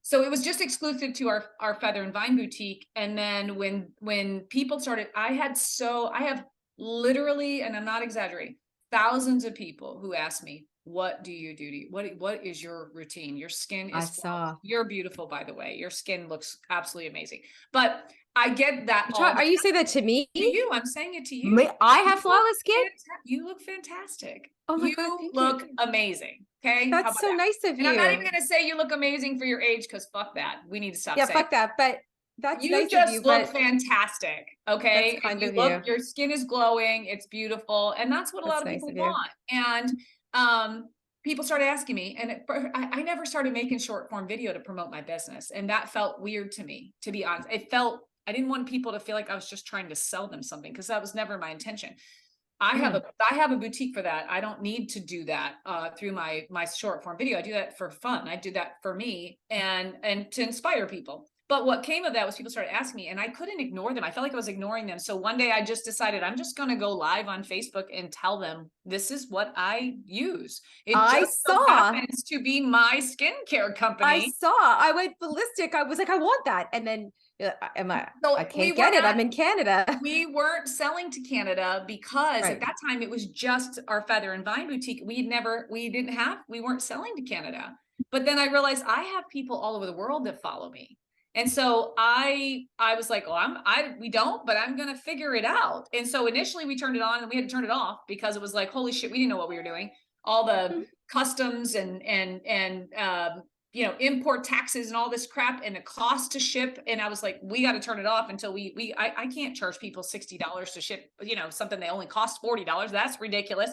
So it was just exclusive to our Feather and Vine boutique. And then when people started, I have literally, and I'm not exaggerating, thousands of people who ask me, what do you do? What is your routine? Your skin I is saw. You're beautiful, by the way. Your skin looks absolutely amazing. But I get that all Are you saying that to me? to you. I'm saying it to you. I have flawless skin? You look fantastic. Oh my You God, thank look you. amazing. Okay. How That's about so that? nice of And I'm not even you. going to say you look amazing for your age, because fuck that. We need to stop Yeah, saying fuck that. But that's you nice of just you. look But fantastic. Okay. that's kind And of you. your skin is glowing. It's beautiful. And that's what a lot That's of nice people of you. want. And people started asking me, and I never started making short form video to promote my business. And that felt weird to me, to be honest. I didn't want people to feel like I was just trying to sell them something, because that was never my intention. I have a boutique for that. I don't need to do that through my short form video. I do that for fun. I do that for me and to inspire people. But what came of that was people started asking me, and I couldn't ignore them. I felt like I was ignoring them. So one day I just decided I'm just going to go live on Facebook and tell them this is what I use. It just so happens to be my skincare company. I went ballistic. I was like, I want that. And then I can't get it. I'm in Canada. We weren't selling to Canada because at that time it was just our Feather and Vine boutique. We weren't selling to Canada. But then I realized I have people all over the world that follow me. And so I was like, we don't, but I'm going to figure it out. And so initially we turned it on and we had to turn it off because it was like, holy shit, we didn't know what we were doing. All the customs and import taxes and all this crap and the cost to ship. And I was like, we got to turn it off until I can't charge people $60 to ship, something that only costs $40. That's ridiculous.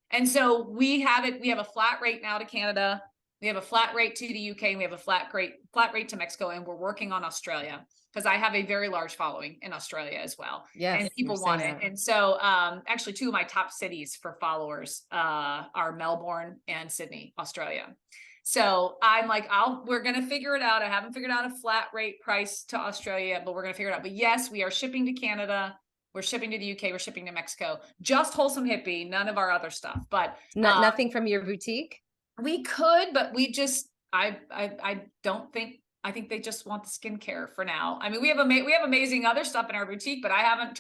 And so we have a flat rate now to Canada. We have a flat rate to the UK, and we have a flat rate to Mexico, and we're working on Australia because I have a very large following in Australia as well. Yes, and people want it. And so actually 2 of my top cities for followers are Melbourne and Sydney, Australia. So I'm like, we're going to figure it out. I haven't figured out a flat rate price to Australia, but we're going to figure it out. But yes, we are shipping to Canada. We're shipping to the UK. We're shipping to Mexico. Just Wholesome Hippie, none of our other stuff. But nothing from your boutique. We could, but we just, I don't think, I think they just want the skincare for now. I mean, we have amazing other stuff in our boutique, but I haven't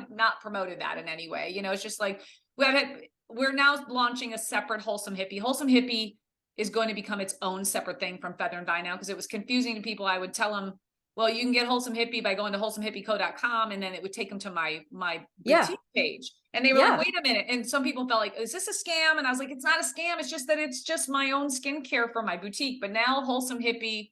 not promoted that in any way. It's just like, we're now launching a separate Wholesome Hippie. Wholesome Hippie is going to become its own separate thing from Feather and Vine now, because it was confusing to people. I would tell them, well, you can get Wholesome Hippie by going to wholesomehippieko.com, and then it would take them to my boutique page. And they were like, wait a minute. And some people felt like, is this a scam? And I was like, it's not a scam. It's just that it's just my own skincare for my boutique. But now Wholesome Hippie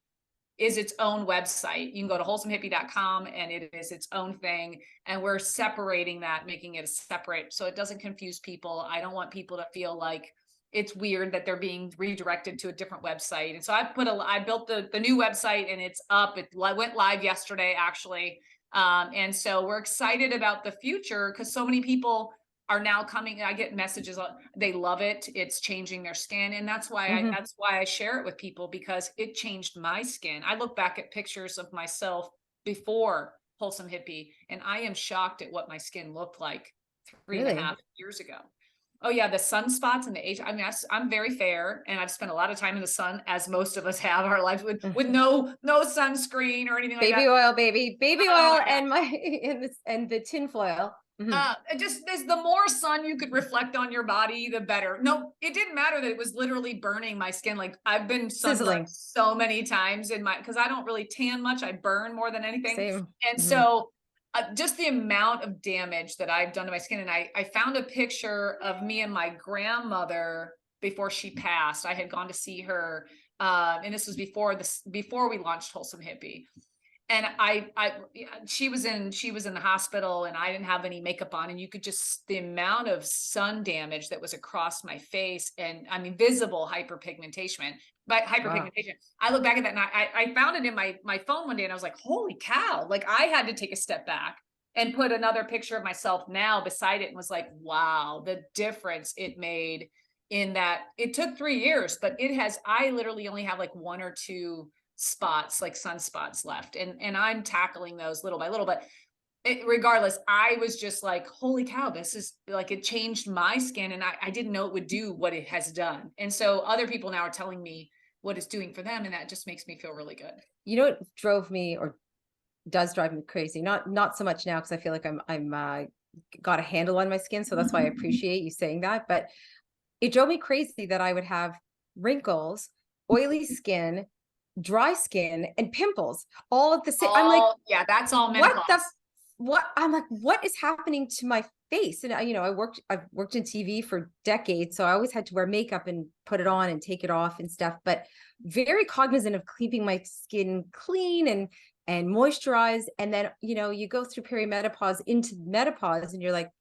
is its own website. You can go to wholesomehhippie.com and it is its own thing. And we're separating that, making it a separate, so it doesn't confuse people. I don't want people to feel like it's weird that they're being redirected to a different website. And so I built the new website, and it's up. It went live yesterday, actually. And so we're excited about the future because so many people are now coming. I get messages, they love it. It's changing their skin. And that's why I share it with people, because it changed my skin. I look back at pictures of myself before Wholesome Hippie, and I am shocked at what my skin looked like 3.5 years ago. Oh yeah, the sunspots and the age. I mean, I'm very fair, and I've spent a lot of time in the sun, as most of us have our lives, with no sunscreen or anything like that. Baby oil, and the tin foil. Just as the more sun you could reflect on your body, the better. No, it didn't matter that it was literally burning my skin. Like, I've been sunburned so many times because I don't really tan much. I burn more than anything. Same. And so just the amount of damage that I've done to my skin. And I found a picture of me and my grandmother before she passed. I had gone to see her. And this was before we launched Wholesome Hippie. And she was in the hospital, and I didn't have any makeup on, and you could just, the amount of sun damage that was across my face, and I mean, visible hyperpigmentation. I look back at that, and I found it in my phone one day, and I was like, holy cow. Like, I had to take a step back and put another picture of myself now beside it, and was like, wow, the difference it made in that. It took 3 years, but I literally only have like 1 or 2 spots, like sunspots left, and I'm tackling those little by little. But regardless, I was just like, holy cow, this is like, it changed my skin, and I didn't know it would do what it has done. And so other people now are telling me what it's doing for them, and that just makes me feel really good. You know what drove me, or does drive me crazy? Not so much now, because I feel like I'm got a handle on my skin, so that's why I appreciate you saying that. But it drove me crazy that I would have wrinkles, oily skin, dry skin, and pimples all at the same. I'm like, yeah, that's all menopause. I'm like, what is happening to my face? And I've worked in TV for decades, so I always had to wear makeup and put it on and take it off and stuff, but very cognizant of keeping my skin clean and moisturized. And then, you go through perimenopause into menopause, and you're like,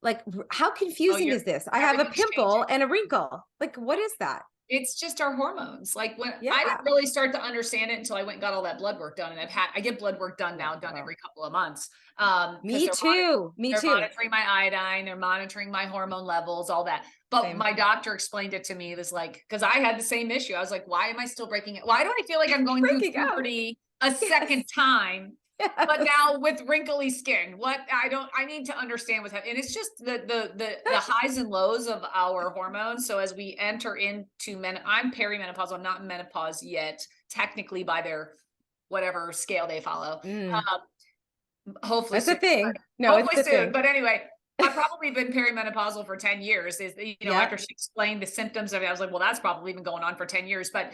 Like, how confusing is this? I have a everything's pimple changing. and a wrinkle. Like, what is that? It's just our hormones. Like when I Yeah. didn't really start to understand it until I went and got all that blood work done. And I get blood work done now, done every couple of months. Because Me too. Me they're too. monitoring my iodine, they're monitoring my hormone levels, all that. But Same. my doctor explained it to me. It was like, because I had the same issue. I was like, why am I still breaking it? Why do I feel like I'm going through Breaking out. puberty a second time? Yes. But now with wrinkly skin, I need to understand what's happening. And it's just the highs and lows of our hormones. So as we enter into I'm perimenopausal, I'm not in menopause yet, technically by their whatever scale they follow. Hopefully That's a thing. No, hopefully it's a soon. thing. But anyway, I've probably been perimenopausal for 10 years. After she explained the symptoms of it, I was like, well, that's probably been going on for 10 years. But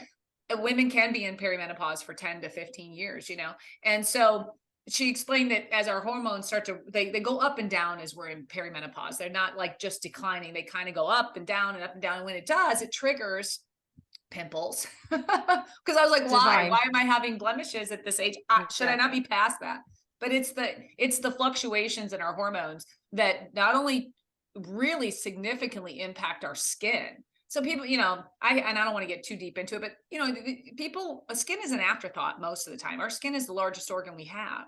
women can be in perimenopause for 10 to 15 years, And so she explained that as our hormones start to, they go up and down as we're in perimenopause. They're not like just declining. They kind of go up and down and up and down. And when it does, it triggers pimples. Because I was like, why am I having blemishes at this age? Should I not be past that? But it's the fluctuations in our hormones that not only really significantly impact our skin. So people, I don't want to get too deep into it, but skin is an afterthought most of the time. Our skin is the largest organ we have,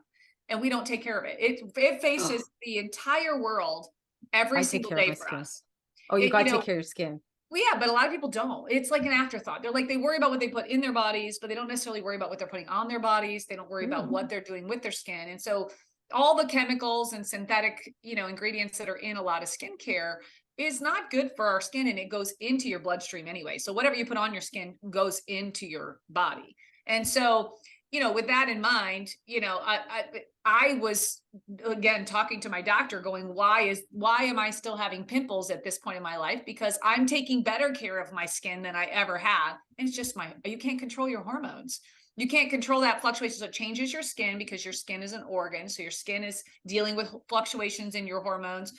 and we don't take care of it. It faces the entire world every single day for us. Oh, you got to take care of your skin. Well, yeah, but a lot of people don't. It's like an afterthought. They worry about what they put in their bodies, but they don't necessarily worry about what they're putting on their bodies. They don't worry about what they're doing with their skin. And so all the chemicals and synthetic, ingredients that are in a lot of skincare is not good for our skin, and it goes into your bloodstream anyway. So whatever you put on your skin goes into your body. And so, with that in mind, I was again talking to my doctor going, why am I still having pimples at this point in my life? Because I'm taking better care of my skin than I ever have. And it's just you can't control your hormones. You can't control that fluctuation. So it changes your skin because your skin is an organ. So your skin is dealing with fluctuations in your hormones.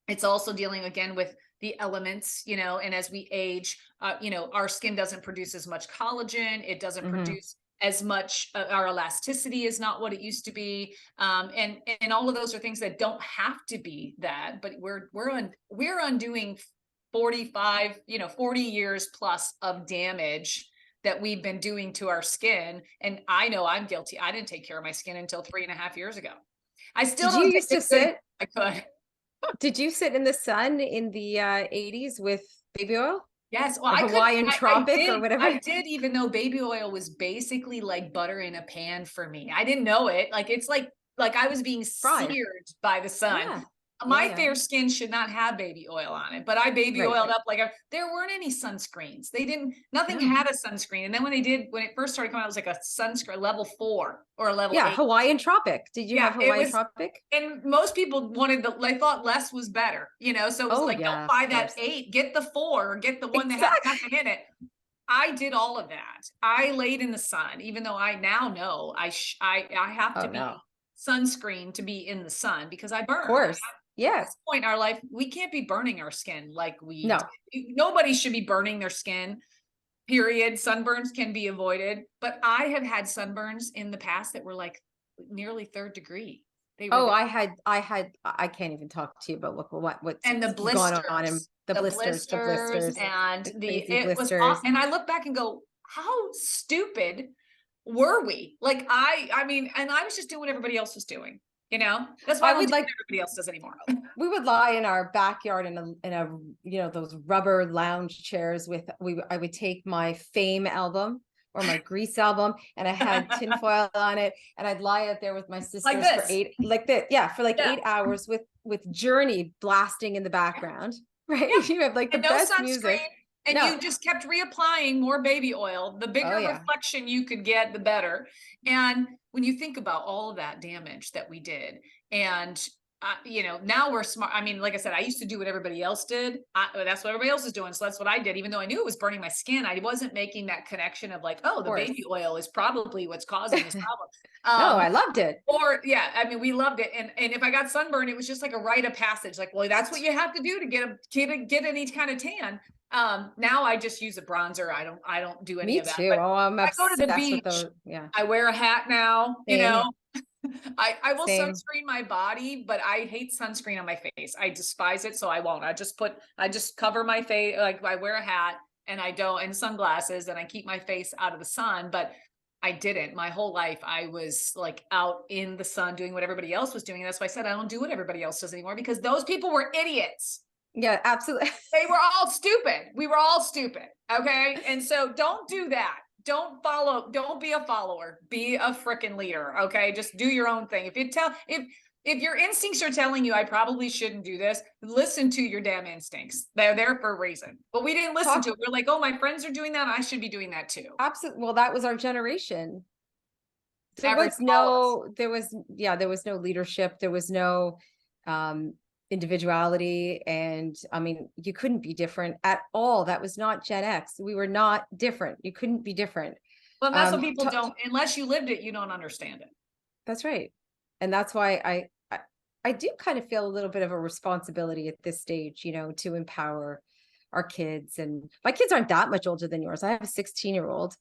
It's also dealing again with the elements, and as we age, our skin doesn't produce as much collagen. It doesn't produce as much, our elasticity is not what it used to be. And all of those are things that don't have to be that, but we're undoing 40 years plus of damage that we've been doing to our skin. And I know I'm guilty. I didn't take care of my skin until 3.5 years ago. I still don't used to sit. I could. Did you sit in the sun in the 80s with baby oil? Yes. Well, Hawaiian tropic or whatever. I did, even though baby oil was basically like butter in a pan for me. I didn't know it. Like, it's like I was being seared by the sun. Yeah. My fair skin should not have baby oil on it, but I baby oiled up there weren't any sunscreens. Nothing had a sunscreen. And then when it first started coming out, it was like a sunscreen level 4 or a level 8. Hawaiian tropic. Did you have Hawaiian tropic? And most people they thought less was better, so it was don't buy that 8, get the 4, or get the one that has nothing in it. I did all of that. I laid in the sun, even though I now know I have to be sunscreen to be in the sun because I burn. Of course. Yeah. At this point in our life, we can't be burning our skin like nobody should be burning their skin, period. Sunburns can be avoided, but I have had sunburns in the past that were like nearly 3rd degree. I can't even talk to you about what's and the blisters on him. The blisters and it was awesome. And I look back and go, how stupid were we? Like, I mean, and I was just doing what everybody else was doing. That's why I don't do what everybody else does anymore. We would lie in our backyard in a those rubber lounge chairs I would take my Fame album or my Grease album, and I had tinfoil on it, and I'd lie out there with my sisters for 8 hours with Journey blasting in the background. Right? Yeah. You have like the best music. And you just kept reapplying more baby oil. The bigger reflection you could get, the better. And when you think about all of that damage that we did, and now we're smart. I mean, like I said, I used to do what everybody else did. That's what everybody else is doing. So that's what I did. Even though I knew it was burning my skin, I wasn't making that connection of like, oh, the baby oil is probably what's causing this problem. No, I loved it. We loved it. And if I got sunburn, it was just like a rite of passage. Like, well, that's what you have to do to get any kind of tan. Now I just use a bronzer. I don't do any of that. Me too. Oh, I'm I go to the beach. I wear a hat now, I will Same. sunscreen my body, but I hate sunscreen on my face. I despise it, so I won't. I just cover my face, like I wear a hat and I don't, and sunglasses, and I keep my face out of the sun. But I didn't. My whole life, I was like out in the sun doing what everybody else was doing. And that's why I said I don't do what everybody else does anymore, because those people were idiots. Yeah, absolutely. They were all stupid. We were all stupid. Okay. And so don't do that. Don't follow. Don't be a follower. Be a freaking leader. Okay. Just do your own thing. If your instincts are telling you I probably shouldn't do this, listen to your damn instincts. They're there for a reason. But we didn't listen to it. We're like, oh, my friends are doing that. I should be doing that too. Absolutely. Well, that was our generation. There Every was all of us. there was no leadership. There was no individuality. And I mean, you couldn't be different at all. That was not Gen X. We were not different. You couldn't be different. Well, that's what people don't, unless you lived it, you don't understand it. That's right. And that's why I do kind of feel a little bit of a responsibility at this stage, you know, to empower our kids. And my kids aren't that much older than yours. I have a 16-year-old,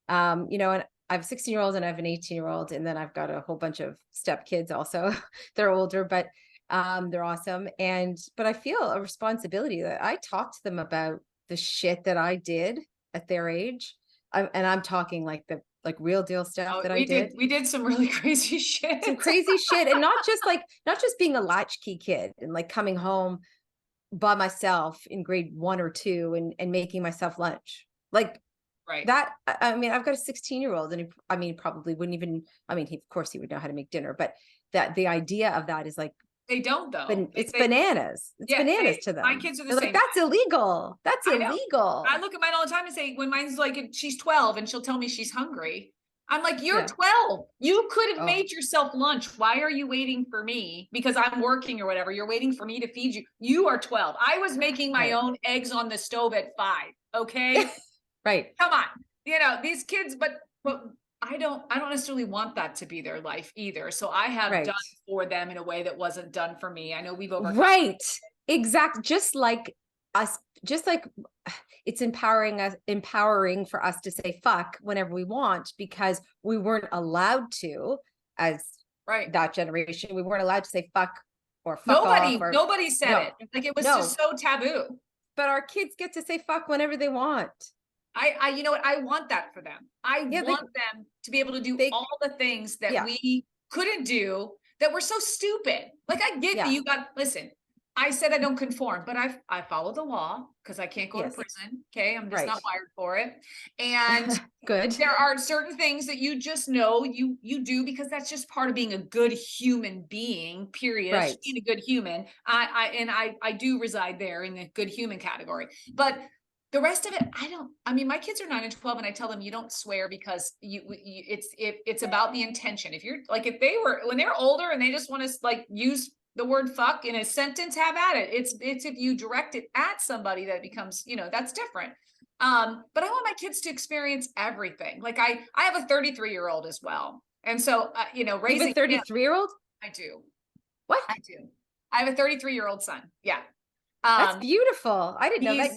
you know, and I have a 16-year-old and I have an 18-year-old, and then I've got a whole bunch of step kids also. They're older, but they're awesome. But I feel a responsibility that I talk to them about the shit that I did at their age. And I'm talking like the real deal stuff that I did. We did some really crazy shit. Some crazy shit. And not just being a latchkey kid and like coming home by myself in grade 1 or 2 and making myself lunch. Like right. That, I mean, I've got a 16-year-old and he probably wouldn't even, I mean, of course he would know how to make dinner, but that the idea of that is like, they don't though. It's bananas. It's bananas to them. My kids are the They're same. Like, that's illegal. That's illegal. I look at mine all the time and say, when mine's like, she's 12 and she'll tell me she's hungry. I'm like, you're 12. You could have made yourself lunch. Why are you waiting for me? Because I'm working or whatever. You're waiting for me to feed you. You are 12. I was making my own eggs on the stove at 5. Okay. Right. Come on. You know, these kids, but I don't necessarily want that to be their life either. So I have done for them in a way that wasn't done for me. I know we've overcome. Right. Exactly. Just like it's empowering for us to say fuck whenever we want, because we weren't allowed to, as that generation, we weren't allowed to say fuck or fuck off. Nobody said it. Like it was just so taboo. But our kids get to say fuck whenever they want. You know what? I want that for them. I want them to be able to do all the things that we couldn't do, that were so stupid. Like I get that listen, I said I don't conform, but I follow the law because I can't go to prison. Okay. I'm just not wired for it. And good. There are certain things that you just know you do because that's just part of being a good human being, period. Right. Being a good human. I do reside there in the good human category, but the rest of it, I mean, my kids are 9 and 12 and I tell them, you don't swear because it's about the intention. If you're like, when they were older and they just want to like use the word fuck in a sentence, have at it. It's if you direct it at somebody that becomes, you know, that's different. But I want my kids to experience everything. Like I have a 33-year-old as well. And so, you know, raising a 33-year-old? I do. What? I do. I have a 33-year-old son. Yeah. That's beautiful. I didn't know that.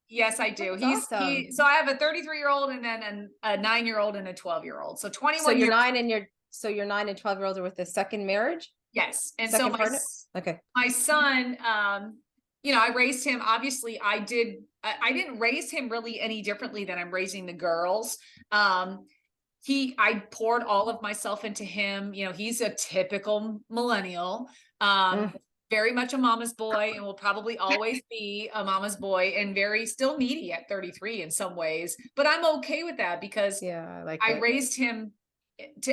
Yes, I do. That's awesome. So I have a 33-year-old and then a 9-year-old and a 12-year-old. So 21 So your years. 9 and 12-year-old are with the second marriage? Yes. And second so my son, you know, I raised him, obviously I didn't raise him really any differently than I'm raising the girls. I poured all of myself into him. You know, he's a typical millennial. Very much a mama's boy and will probably always be a mama's boy, and very still needy at 33 in some ways, but I'm okay with that because I raised him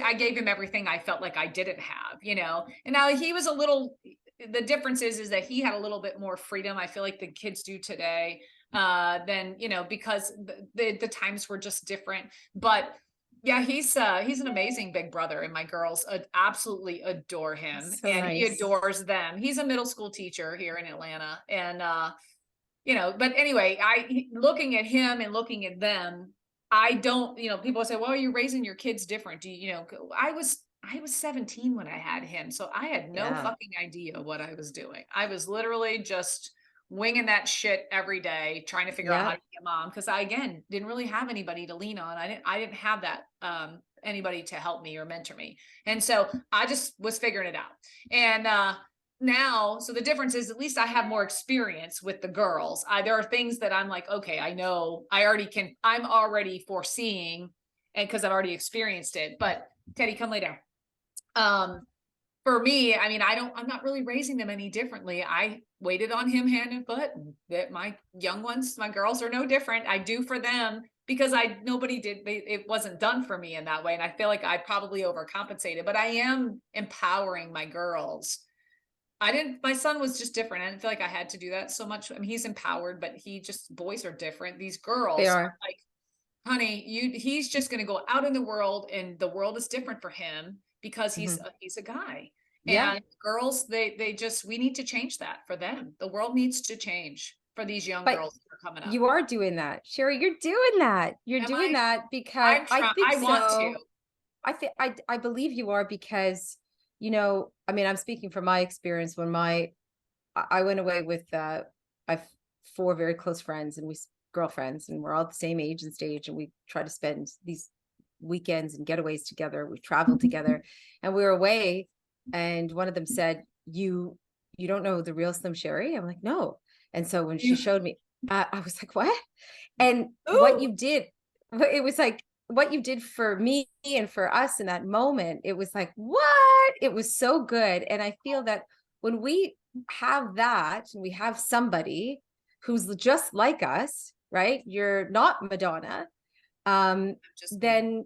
I gave him everything I felt like I didn't have, you know, and now he was the difference is that he had a little bit more freedom. I feel like the kids do today, than, you know, because the times were just different, but yeah, he's an amazing big brother, and my girls absolutely adore him, he adores them. He's a middle school teacher here in Atlanta, and you know, but anyway, looking at him and looking at them, I don't, you know, people say, well, are you raising your kids different? Do you know, I was 17 when I had him, so I had no fucking idea what I was doing. I was literally just winging that shit every day, trying to figure out how to be a mom. Cause I, again, didn't really have anybody to lean on. I didn't have that, anybody to help me or mentor me. And so I just was figuring it out. And now, so the difference is at least I have more experience with the girls. There are things that I'm like, okay, I know I'm already foreseeing, and because I've already experienced it. But Teddy, come lay down. For me, I mean, I'm not really raising them any differently. I waited on him hand and foot. That my young ones, my girls are no different. I do for them because it wasn't done for me in that way. And I feel like I probably overcompensated, but I am empowering my girls. My son was just different. I didn't feel like I had to do that so much. I mean, he's empowered, but boys are different. These girls They are. like, honey, he's just going to go out in the world, and the world is different for him because he's a guy. Yeah. And girls, we need to change that for them. The world needs to change for these young But girls that are coming up. you are doing that, Sherri. You're doing that. You're doing that because I think I want to. I believe you are because, you know, I mean, I'm speaking from my experience when I went away with I have 4 very close friends, and girlfriends, and we're all the same age and stage, and we try to spend these weekends and getaways together. We traveled together, and we were away, and one of them said, you don't know the real Slim Sherri? I'm like, no. And so when she showed me, I was like, what? And what you did, it was like what you did for me and for us in that moment, it was like, what? It was so good. And I feel that when we have that, and we have somebody who's just like us, right? You're not Madonna. Then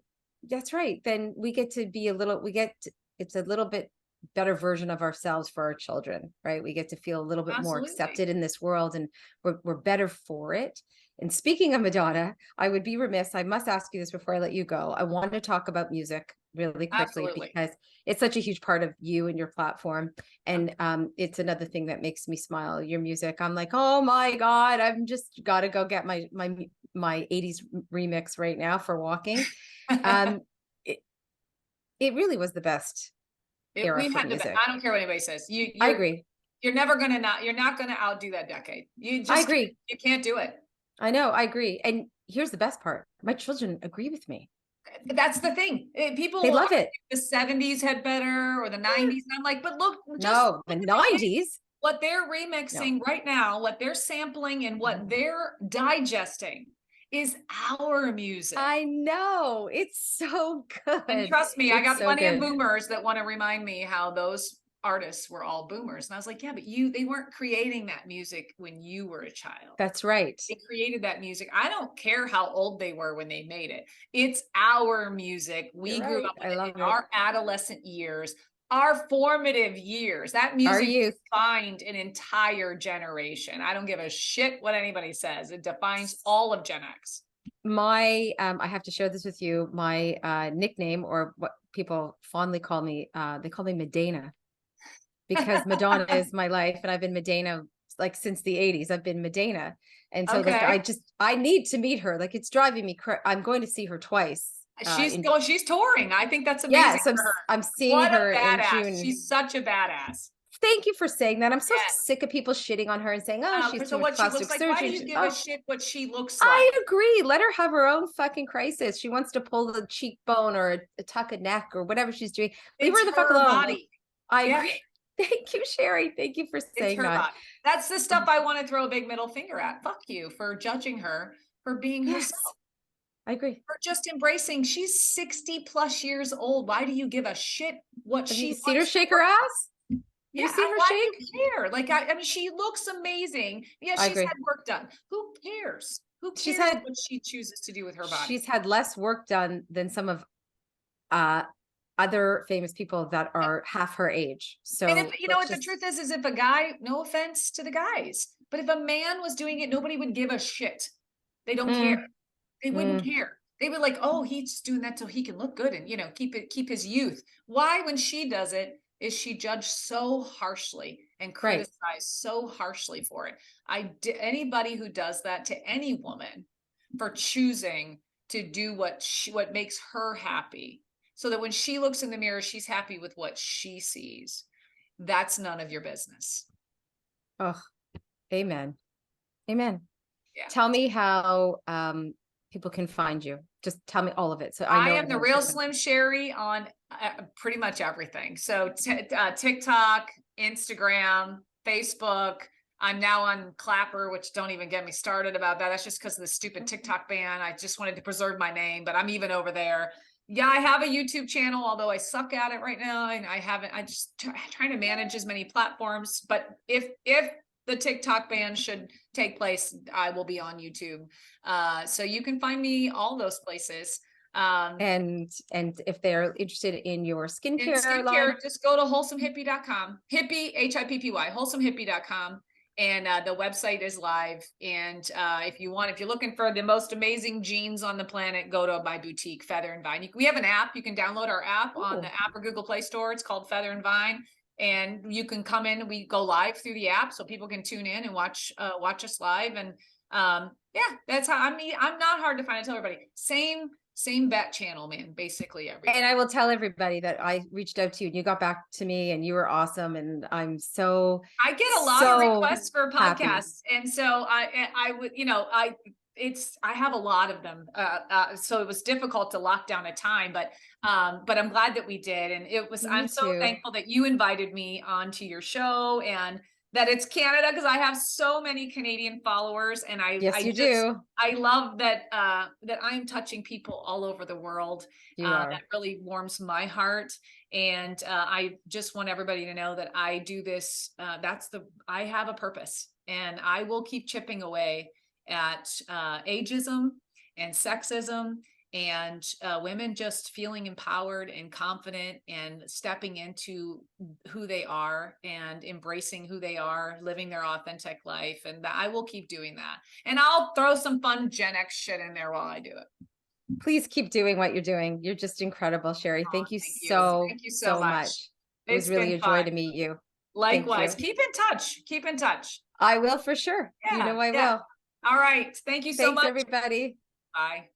that's right. Then we get to be it's a little bit better version of ourselves for our children, right? We get to feel a little bit more accepted in this world, and we're better for it. And speaking of Madonna, I would be remiss. I must ask you this before I let you go. I want to talk about music really quickly because it's such a huge part of you and your platform. And it's another thing that makes me smile. Your music. I'm like, oh my God, I'm just got to go get my 80s remix right now for walking. It really was the best era for music. I don't care what anybody says. I agree. You're not gonna outdo that decade. I agree. You can't do it. I know. I agree. And here's the best part. My children agree with me. That's the thing. They love it. The 70s had better, or the 90s. And I'm like, but look, no, the 90s. What they're remixing right now, what they're sampling, and what they're digesting is our music. I know. It's so good. And trust me, I got plenty of boomers that want to remind me how those artists were all boomers. And I was like, yeah, but they weren't creating that music when you were a child. That's right. They created that music. I don't care how old they were when they made it. It's our music. We grew up with it in our adolescent years, our formative years. That music defined an entire generation. I don't give a shit what anybody says. It defines all of Gen X. I have to share this with you. My nickname, or what people fondly call me, they call me Medina, because Madonna is my life, and I've been Medina like since the 80s. I've been Medina, and so like I need to meet her. Like, it's driving me crazy. I'm going to see her twice. She's touring. I think that's amazing. Yes, I'm seeing her in June. She's such a badass. Thank you for saying that. I'm so sick of people shitting on her and saying, oh, she's too much plastic surgery. Why do you give a shit what she looks like? I agree. Let her have her own fucking crisis. She wants to pull the cheekbone or a tuck a neck or whatever she's doing. Leave her the fuck alone. Body. I agree. Thank you, Sherri. Thank you for saying that. That's the stuff I want to throw a big middle finger at. Fuck you for judging her for being herself. I agree. For just embracing. She's 60 plus years old. Why do you give a shit what she seen her shake her ass? You see her shake? Do you care? Like, I mean, she looks amazing. Yeah, she's had work done. Who cares? Who cares what she chooses to do with her body? She's had less work done than some of other famous people that are half her age. So, and if you know what the truth is if a guy, no offense to the guys, but if a man was doing it, nobody would give a shit. They don't care. They wouldn't care. They would like, oh, he's doing that so he can look good and, you know, keep his youth. Why, when she does it, is she judged so harshly and criticized so harshly for it? Anybody who does that to any woman for choosing to do what makes her happy, so that when she looks in the mirror, she's happy with what she sees. That's none of your business. Oh, amen. Amen. Yeah. Tell me how people can find you? Just tell me all of it. So I I know. am the Real Slim Sherri on pretty much everything. So TikTok, Instagram, Facebook. I'm now on Clapper, which don't even get me started about that. That's just because of the stupid TikTok ban. I just wanted to preserve my name, but I'm even over there. Yeah, I have a YouTube channel, although I suck at it right now, and I haven't. I just trying to manage as many platforms. But if the TikTok ban should take place, I will be on YouTube. So you can find me all those places. And if they're interested in your skincare line, just go to wholesomehippie.com. Hippie, HIPPY, wholesomehippie.com. And the website is live. And if you're looking for the most amazing jeans on the planet, go to my boutique, Feather and Vine. We have an app. You can download our app on the App or Google Play Store. It's called Feather and Vine. And you can come in. We go live through the app, so people can tune in and watch us live. And yeah, that's how I'm not hard to find. I tell everybody, same bet channel, man, basically everything. And I will tell everybody that I reached out to you and you got back to me and you were awesome. And I get a lot of requests for podcasts. Happy. And so I would, I have a lot of them. So it was difficult to lock down a time, but I'm glad that we did. And I'm so thankful that you invited me onto your show and that it's Canada, because I have so many Canadian followers, and I love that that I'm touching people all over the world. That really warms my heart, and I just want everybody to know that I do this. I have a purpose, and I will keep chipping away at ageism and sexism and women just feeling empowered and confident and stepping into who they are and embracing who they are, living their authentic life. And I will keep doing that. And I'll throw some fun Gen X shit in there while I do it. Please keep doing what you're doing. You're just incredible, Sherri. Thank you so much. It was really a joy to meet you. Likewise. Keep in touch. Keep in touch. I will, for sure. Yeah, I will. All right. Thank you so much, everybody. Bye.